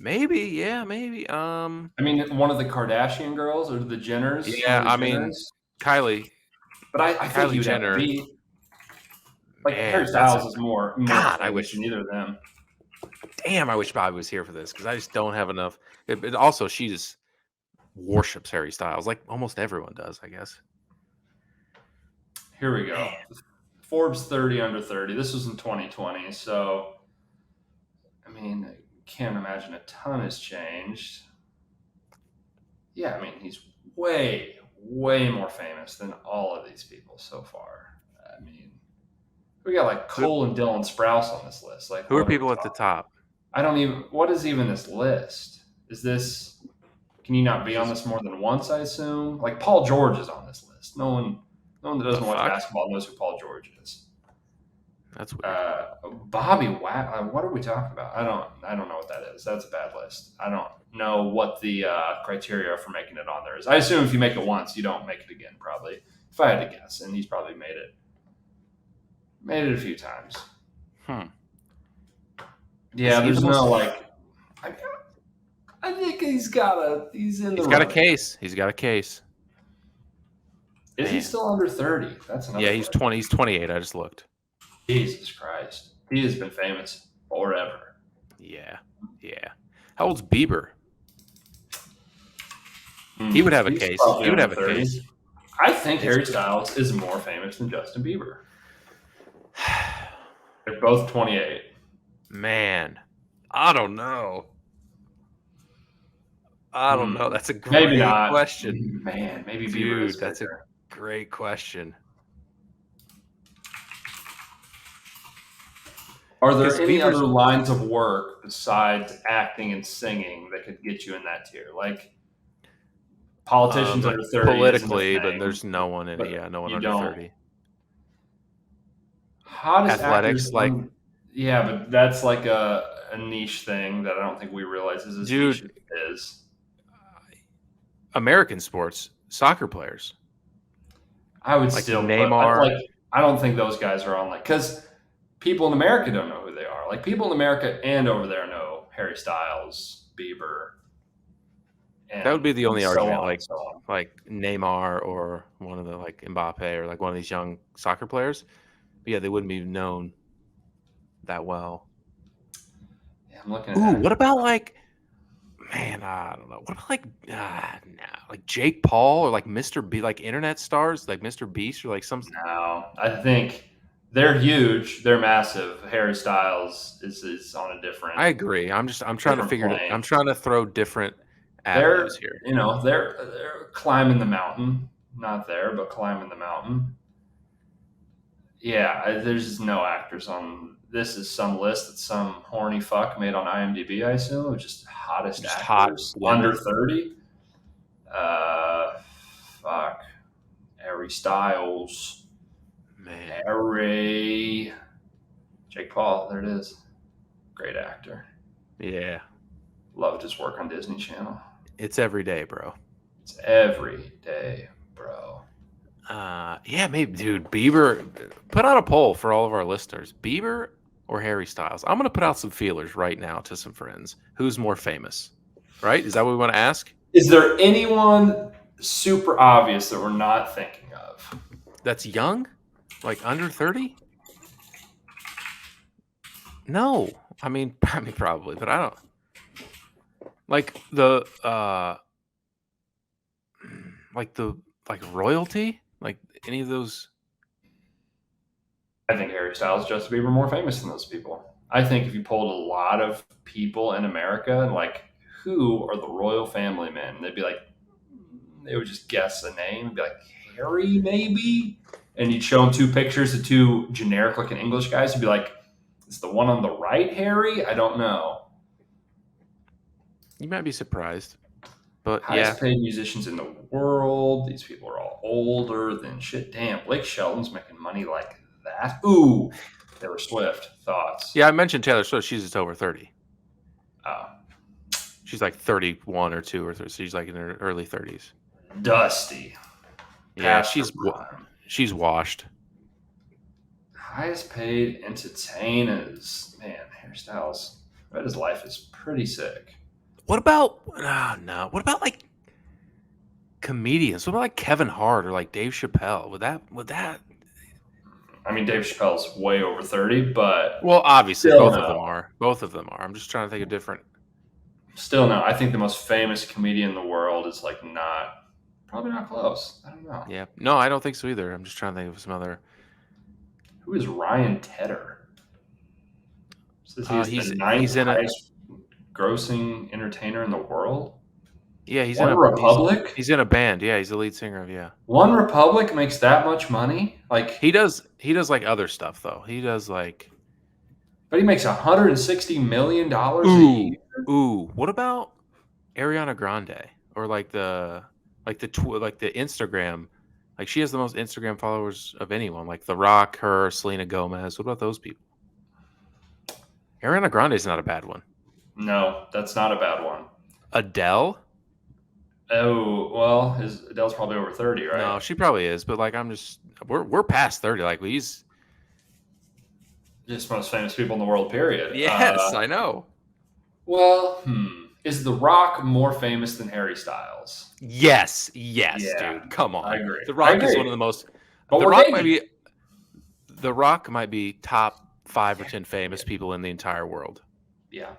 Maybe, yeah, maybe. I mean, one of the Kardashian girls or the Jenners. Yeah, I mean, Kylie. But I think you would have to be. Like, Harry Styles is more. God, I wish neither of them. Damn, I wish Bobby was here for this because I just don't have enough. But also, she just worships Harry Styles, like almost everyone does, I guess. Here we go. Man. Forbes 30 under 30. This was in 2020, so I mean, I can't imagine a ton has changed. Yeah, I mean, he's way more famous than all of these people so far. I mean, we got like Cole and Dylan Sprouse on this list. Like, who are people at the top? I don't even. What is even this list? Is this? Can you not be on this more than once? I assume. Like Paul George is on this list. No one that doesn't watch basketball knows who Paul George is. That's weird. Bobby Wow. What are we talking about? I don't know what that is. That's a bad list. I don't know what the criteria for making it on there is. I assume if you make it once, you don't make it again. Probably. If I had to guess, and he's probably made it a few times. Yeah, there's no like. I think he's in the He's got a running. case. He's got a case. Is he Man. still under 30? That's another Yeah, he's question. 20. He's 28. I just looked. Jesus Christ. He has been famous forever. Yeah. Yeah. How old's Bieber? He would have a He's case. probably He would under have a 30. case. I think It's Harry Styles is more famous than Justin Bieber. They're both 28. Man. I don't know. I don't know. That's a Maybe great not. question. Man, maybe Bieber is Dude, that's a bigger. great question. Are there 'Cause any Bieber's other lines of work besides acting and singing that could get you in that tier? Like politicians like under 30 isn't a politically, but thing, there's no one in it. but Yeah, no one you under don't. 30. Hottest actors Athletics, like, yeah, but that's like a niche thing that I don't think we realize is as niche as dude, it is. American sports, soccer players, I would like still put Neymar. I don't think those guys are on because people in America don't know who they are. Like people in America and over there know Harry Styles, Bieber, That would be the and only so argument, on and so on. like Neymar or one of the like Mbappe or like one of these young soccer players. But yeah, they wouldn't be known that well. Yeah, I'm looking at Ooh, what actors. about like, man, I don't know. What about like, no, like Jake Paul or like Mr. B, like internet stars, like Mr. Beast or like some. No, I think they're huge. They're massive. Harry Styles is on a I agree. I'm trying to different figure it. I'm plane. trying to throw different avenues They're here. they're climbing the mountain. Not there, but climbing the mountain. Yeah, there's just no actors on. This is some list that some horny fuck made on IMDb. I assume of just hottest Just hot actors under women. 30. Uh, fuck. Harry Styles, Man, Harry, Jake Paul. There it is. Great actor. yeah, Loved his work on Disney Channel. it's every day, bro. It's every day, bro. Yeah, maybe, dude. Bieber. Put out a poll for all of our listeners: Bieber or Harry Styles. I'm gonna put out some feelers right now to some friends. Who's more famous? Right? Is that what we want to ask? Is there anyone super obvious that we're not thinking of? That's young, like under 30. No, I mean probably, but I don't like like the like royalty, like any of those. I think Harry Styles, Justin Bieber, are more famous than those people. I think if you polled a lot of people in America and like who are the royal family men, they'd be like, they would just guess a name and be like Harry maybe, and you'd show them two pictures of two generic looking English guys and be like, is the one on the right Harry? I don't know. You might be surprised, but yeah, Highest paid musicians in the world. These people are all older than shit. Damn, Blake Shelton's making money like that. Ooh, Taylor Swift. Thoughts? yeah. I mentioned Taylor Swift. She's just over 30. Oh, She's like 31 or 2 or 3. So she's like in her early 30s. Dusty. Yeah, Past her prime. she's washed. Highest paid entertainers. Man, hairstyles. I bet his life is pretty sick. What about no? What about like comedians? What about like Kevin Hart or like Dave Chappelle? Would that? I mean, Dave Chappelle's way over 30, but Well, obviously still both of them no. are. Both of them are. I'm just trying to think of different. Still no. I think the most famous comedian in the world is like probably not close. I don't know. Yeah, no, I don't think so either. I'm just trying to think of some other. Who is Ryan Tedder? Says he's the ninth he's in a highest grossing entertainer in the world. yeah he's One in a Republic. he's in a band. Yeah, he's the lead singer of yeah. One Republic makes that much money. Like He does like other stuff though. He does like but he makes $160 million a ooh year. what about Ariana Grande or like the like the Instagram, like she has the most Instagram followers of anyone, like The Rock, her, Selena Gomez. What about those people? Ariana Grande is not a bad one. No, that's not a bad one. Adele? Oh well, Adele's probably over 30, right? No, she probably is, but like we're past 30. Like he's Just most famous people in the world. Period. yes, I know. Well, Is The Rock more famous than Harry Styles? Yes, Yeah, dude. Come I on. agree. The I Rock is one of agree. the most. But The we're Rock dating. might be top 5 or 10 famous people in the entire world. Yeah.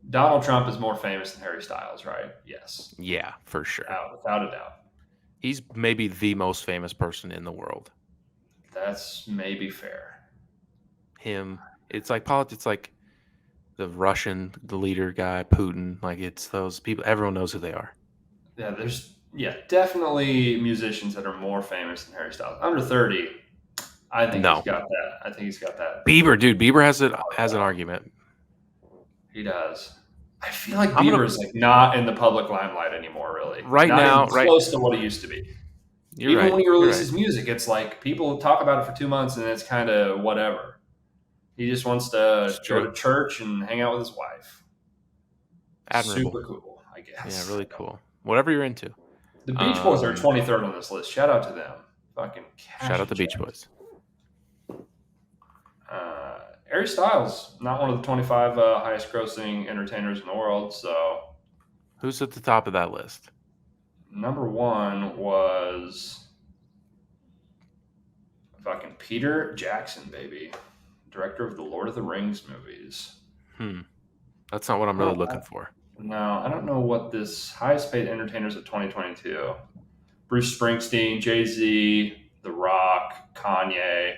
Donald Trump is more famous than Harry Styles, right? Yes. Yeah, for sure. Without a doubt. He's maybe the most famous person in the world. That's maybe fair. Him. It's like politics. It's like the Russian, the leader guy, Putin. Like it's those people. Everyone knows who they are. Yeah, there's definitely musicians that are more famous than Harry Styles. Under 30, I think he's No, got that. I think he's got that. Bieber, dude. Bieber has an argument. He does. I feel like I'm gonna Bieber is like not in the public limelight anymore, really. right Not even now. Right, close to what he used to be. you're Even right. when he You're right. releases music, it's like people talk about it for 2 months and it's kind of whatever. He just wants It's to go true. to church and hang out with his wife. Admirable. Super cool, I Yeah, guess. really cool. Whatever you're into. The Beach Boys are 23rd on this list. Shout out to them. Fucking Shout cash out the Beach checks. Boys. Harry Styles, not one of the 25 highest grossing entertainers in the world. So, Who's at the top of that list? number one was fucking Peter Jackson, baby. Director of the Lord of the Rings movies. That's not what I'm really looking for. No, I don't know what this highest paid entertainers of 2022. Bruce Springsteen, Jay-Z, The Rock, Kanye,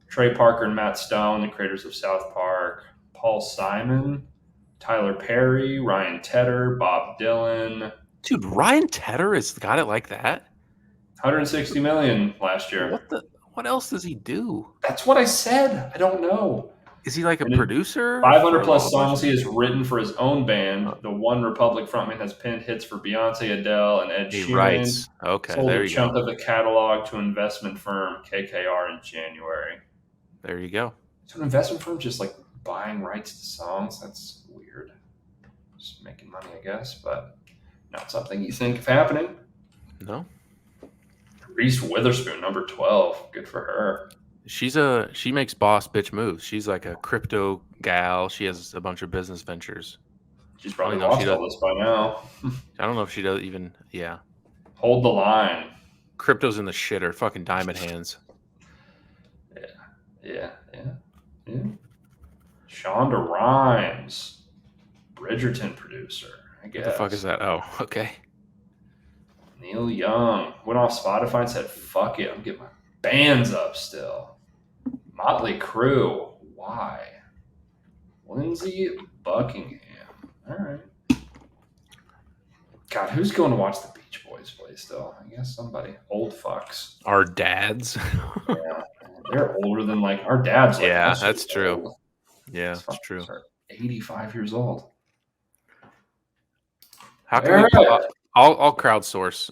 Trey Parker and Matt Stone, the creators of South Park, Paul Simon, Tyler Perry, Ryan Tedder, Bob Dylan. Dude, Ryan Tedder has got it like that. 160 million last year. What else does he do? That's what I said. I don't know. Is he like a And producer? 500 for plus a bunch songs he has written for his own band. of- The One Republic frontman has penned hits for Beyonce, Adele, and Ed He Sheeran. writes. Okay, Sold there a you chunk go. of the catalog to investment firm KKR in January. There you go. So an investment firm just like buying rights to songs? That's weird. Just making money, I guess, but not something you think of happening. No, Reese Witherspoon, number 12. Good for her. she makes boss bitch moves. She's like a crypto gal. She has a bunch of business ventures. She's I probably don't know if she watched does. all this by now. I don't know if she does even. Yeah, Hold the line. crypto's in the shitter. Fucking diamond hands. Yeah. Shonda Rhimes, Bridgerton producer, I guess. What the fuck is that? Oh, okay. Neil Young went off Spotify and said, fuck it, I'm getting my bands up still. Motley Crue, why? Lindsey Buckingham. All right. God, who's going to watch the Beach Boys play still? I guess somebody. Old fucks. Our dads. Yeah. They're older than like our dads. Like Yeah, us that's years true. old. Yeah, that's true. 85 years old. How can All we? right. I'll crowdsource.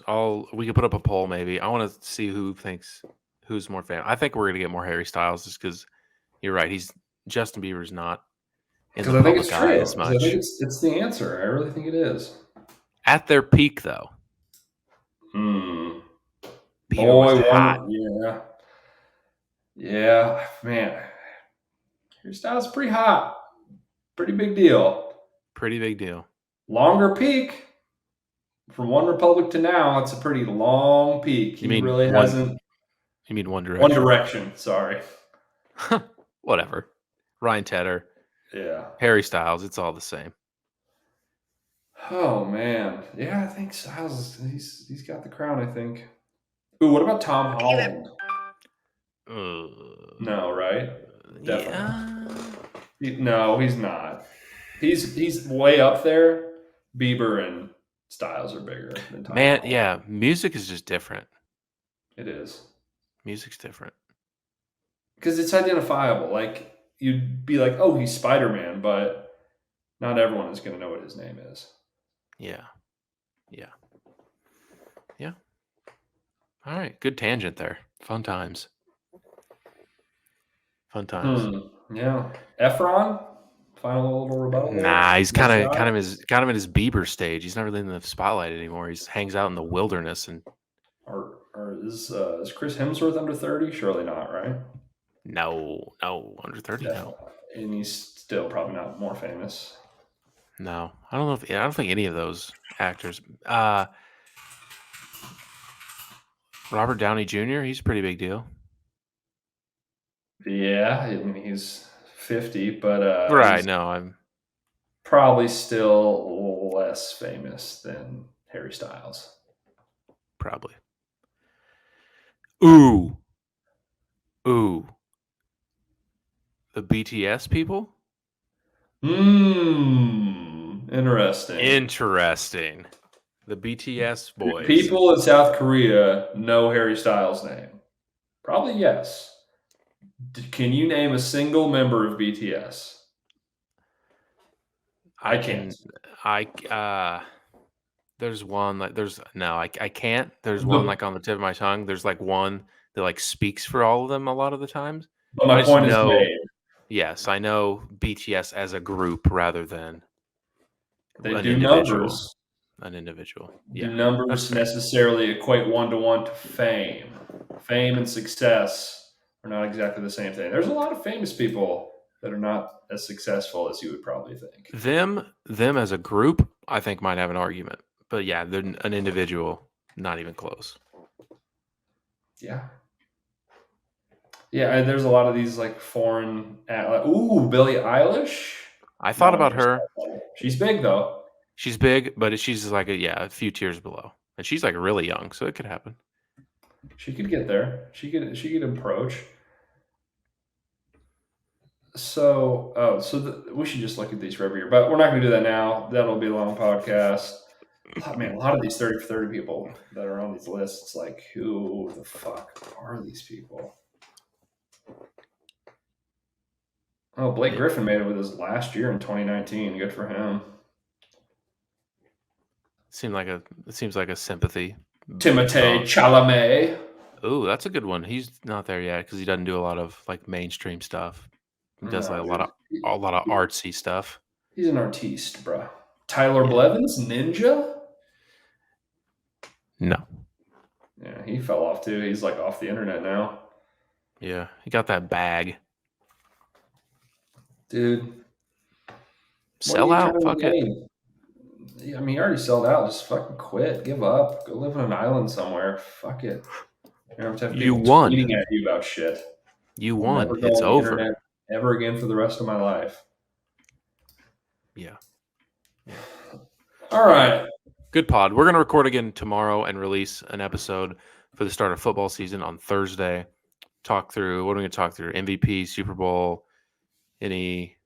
We can put up a poll maybe. I want to see who thinks who's more fan. I think we're gonna get more Harry Styles just because you're right. Justin Bieber's not in the Because I think public it's eye true. as 'Cause I think much. it's the answer. I really think it is. At their peak though, Hmm. Bieber was hot. Yeah, man. Your style's pretty hot. Pretty big deal. Pretty big deal. Longer peak. From One Republic to now, it's a pretty long peak. He really hasn't. You mean One Direction? One Direction, sorry. Whatever. Ryan Tedder. Yeah. Harry Styles. It's all the same. Oh man. Yeah, I think Styles he's got the crown, I think. Ooh, what about Tom Holland? No, right? Definitely. No, he's not. He's way up there. Bieber and Styles are bigger than Tom Holland. Yeah, music is just different. It is. Music's different. Because it's identifiable. Like, you'd be like, oh, he's Spider-Man, but not everyone is going to know what his name is. Yeah. All right, good tangent there. Fun times. Yeah. Efron? Final little rebuttal? Nah, he's kind of in his Bieber stage. He's not really in the spotlight anymore. He hangs out in the wilderness and. Or is Chris Hemsworth under 30? Surely not, right? No, under 30. No. And he's Still probably not more famous. No, I don't know if I don't think any of those actors. Robert Downey Jr. He's a pretty big deal. Yeah, I mean he's 50, but Right? he's No, I'm probably still less famous than Harry Styles. probably. Ooh, the BTS people. Interesting. Interesting. The BTS boys. People in South Korea know Harry Styles' name. Probably yes. Can you name a single member of BTS? I can't. There's one like there's no, I can't. There's one The, like on the tip of my tongue. There's like one that like speaks for all of them a lot of the times. but But my I just point is know, made. yes, I know BTS as a group rather than They an do individual. numbers. An individual. Do Yeah, that's numbers fair. necessarily equate one-to-one to fame? Fame and success are not exactly the same thing. There's a lot of famous people that are not as successful as you would probably think. Them as a group, I think might have an argument. But yeah, they're an individual, not even close. Yeah. Yeah, and there's a lot of these like foreign. Ooh, Billie Eilish. I Not thought on about her her. level. She's big though. She's big, but she's like a few tiers below. And she's like really young, so it could happen. She could get there. She could approach. So, we should just look at these for every year, but we're not going to do that now. That'll be a long podcast. I mean, a lot of these 30 for 30 people that are on these lists, it's like, who the fuck are these people? Oh, Blake Griffin made it with his last year in 2019. Good for him. It seems like a sympathy. Timothée Chalamet. Oh, that's a good one. He's not there yet because he doesn't do a lot of like mainstream stuff. He does like a lot of artsy stuff. He's an artiste, bro. Tyler Blevins, Ninja. No. Yeah, he fell off too. He's like off the internet now. Yeah, he got that bag. Dude. Sell out. Fuck it. I mean, he already sold out. Just fucking quit. Give up. Go live on an island somewhere. Fuck it. You don't have to have people tweeting at you about shit. You I'll won. never go It's on the over. internet ever again for the rest of my life. Yeah. All right. Good pod. We're going to record again tomorrow and release an episode for the start of football season on Thursday. What are we going to talk through? MVP, Super Bowl, any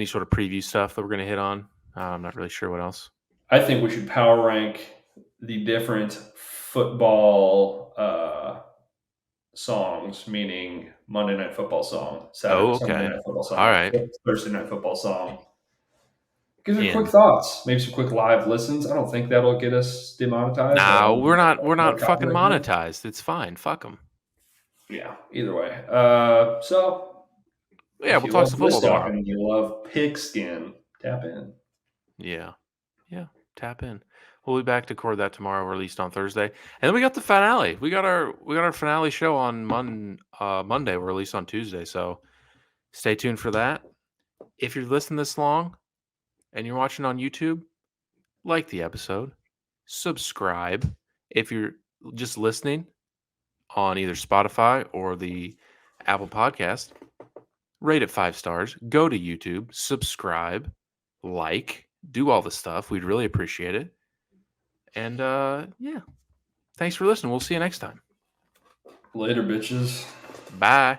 sort of preview stuff that we're going to hit on? I'm not really sure what else. I think we should power rank the different football songs, meaning Monday Night Football song, Sunday Night Football song, all right, Thursday Night Football song. Give me quick thoughts, maybe some quick live listens. I don't think that'll get us demonetized. No, we're not fucking monetized. It's fine. Fuck them. Yeah. Either way. So yeah, we'll talk some football tomorrow. And you love pigskin, tap in. Yeah. Tap in. We'll be back to record that tomorrow, released on Thursday, and then we got the finale. We got our finale show on Monday. We're released on Tuesday, so stay tuned for that. If you're listening this long and you're watching on YouTube, like the episode, subscribe. If you're just listening on either Spotify or the Apple Podcast, rate it 5 stars. Go to YouTube, subscribe, like, do all the stuff. We'd really appreciate it. And thanks for listening. We'll see you next time. Later, bitches. Bye.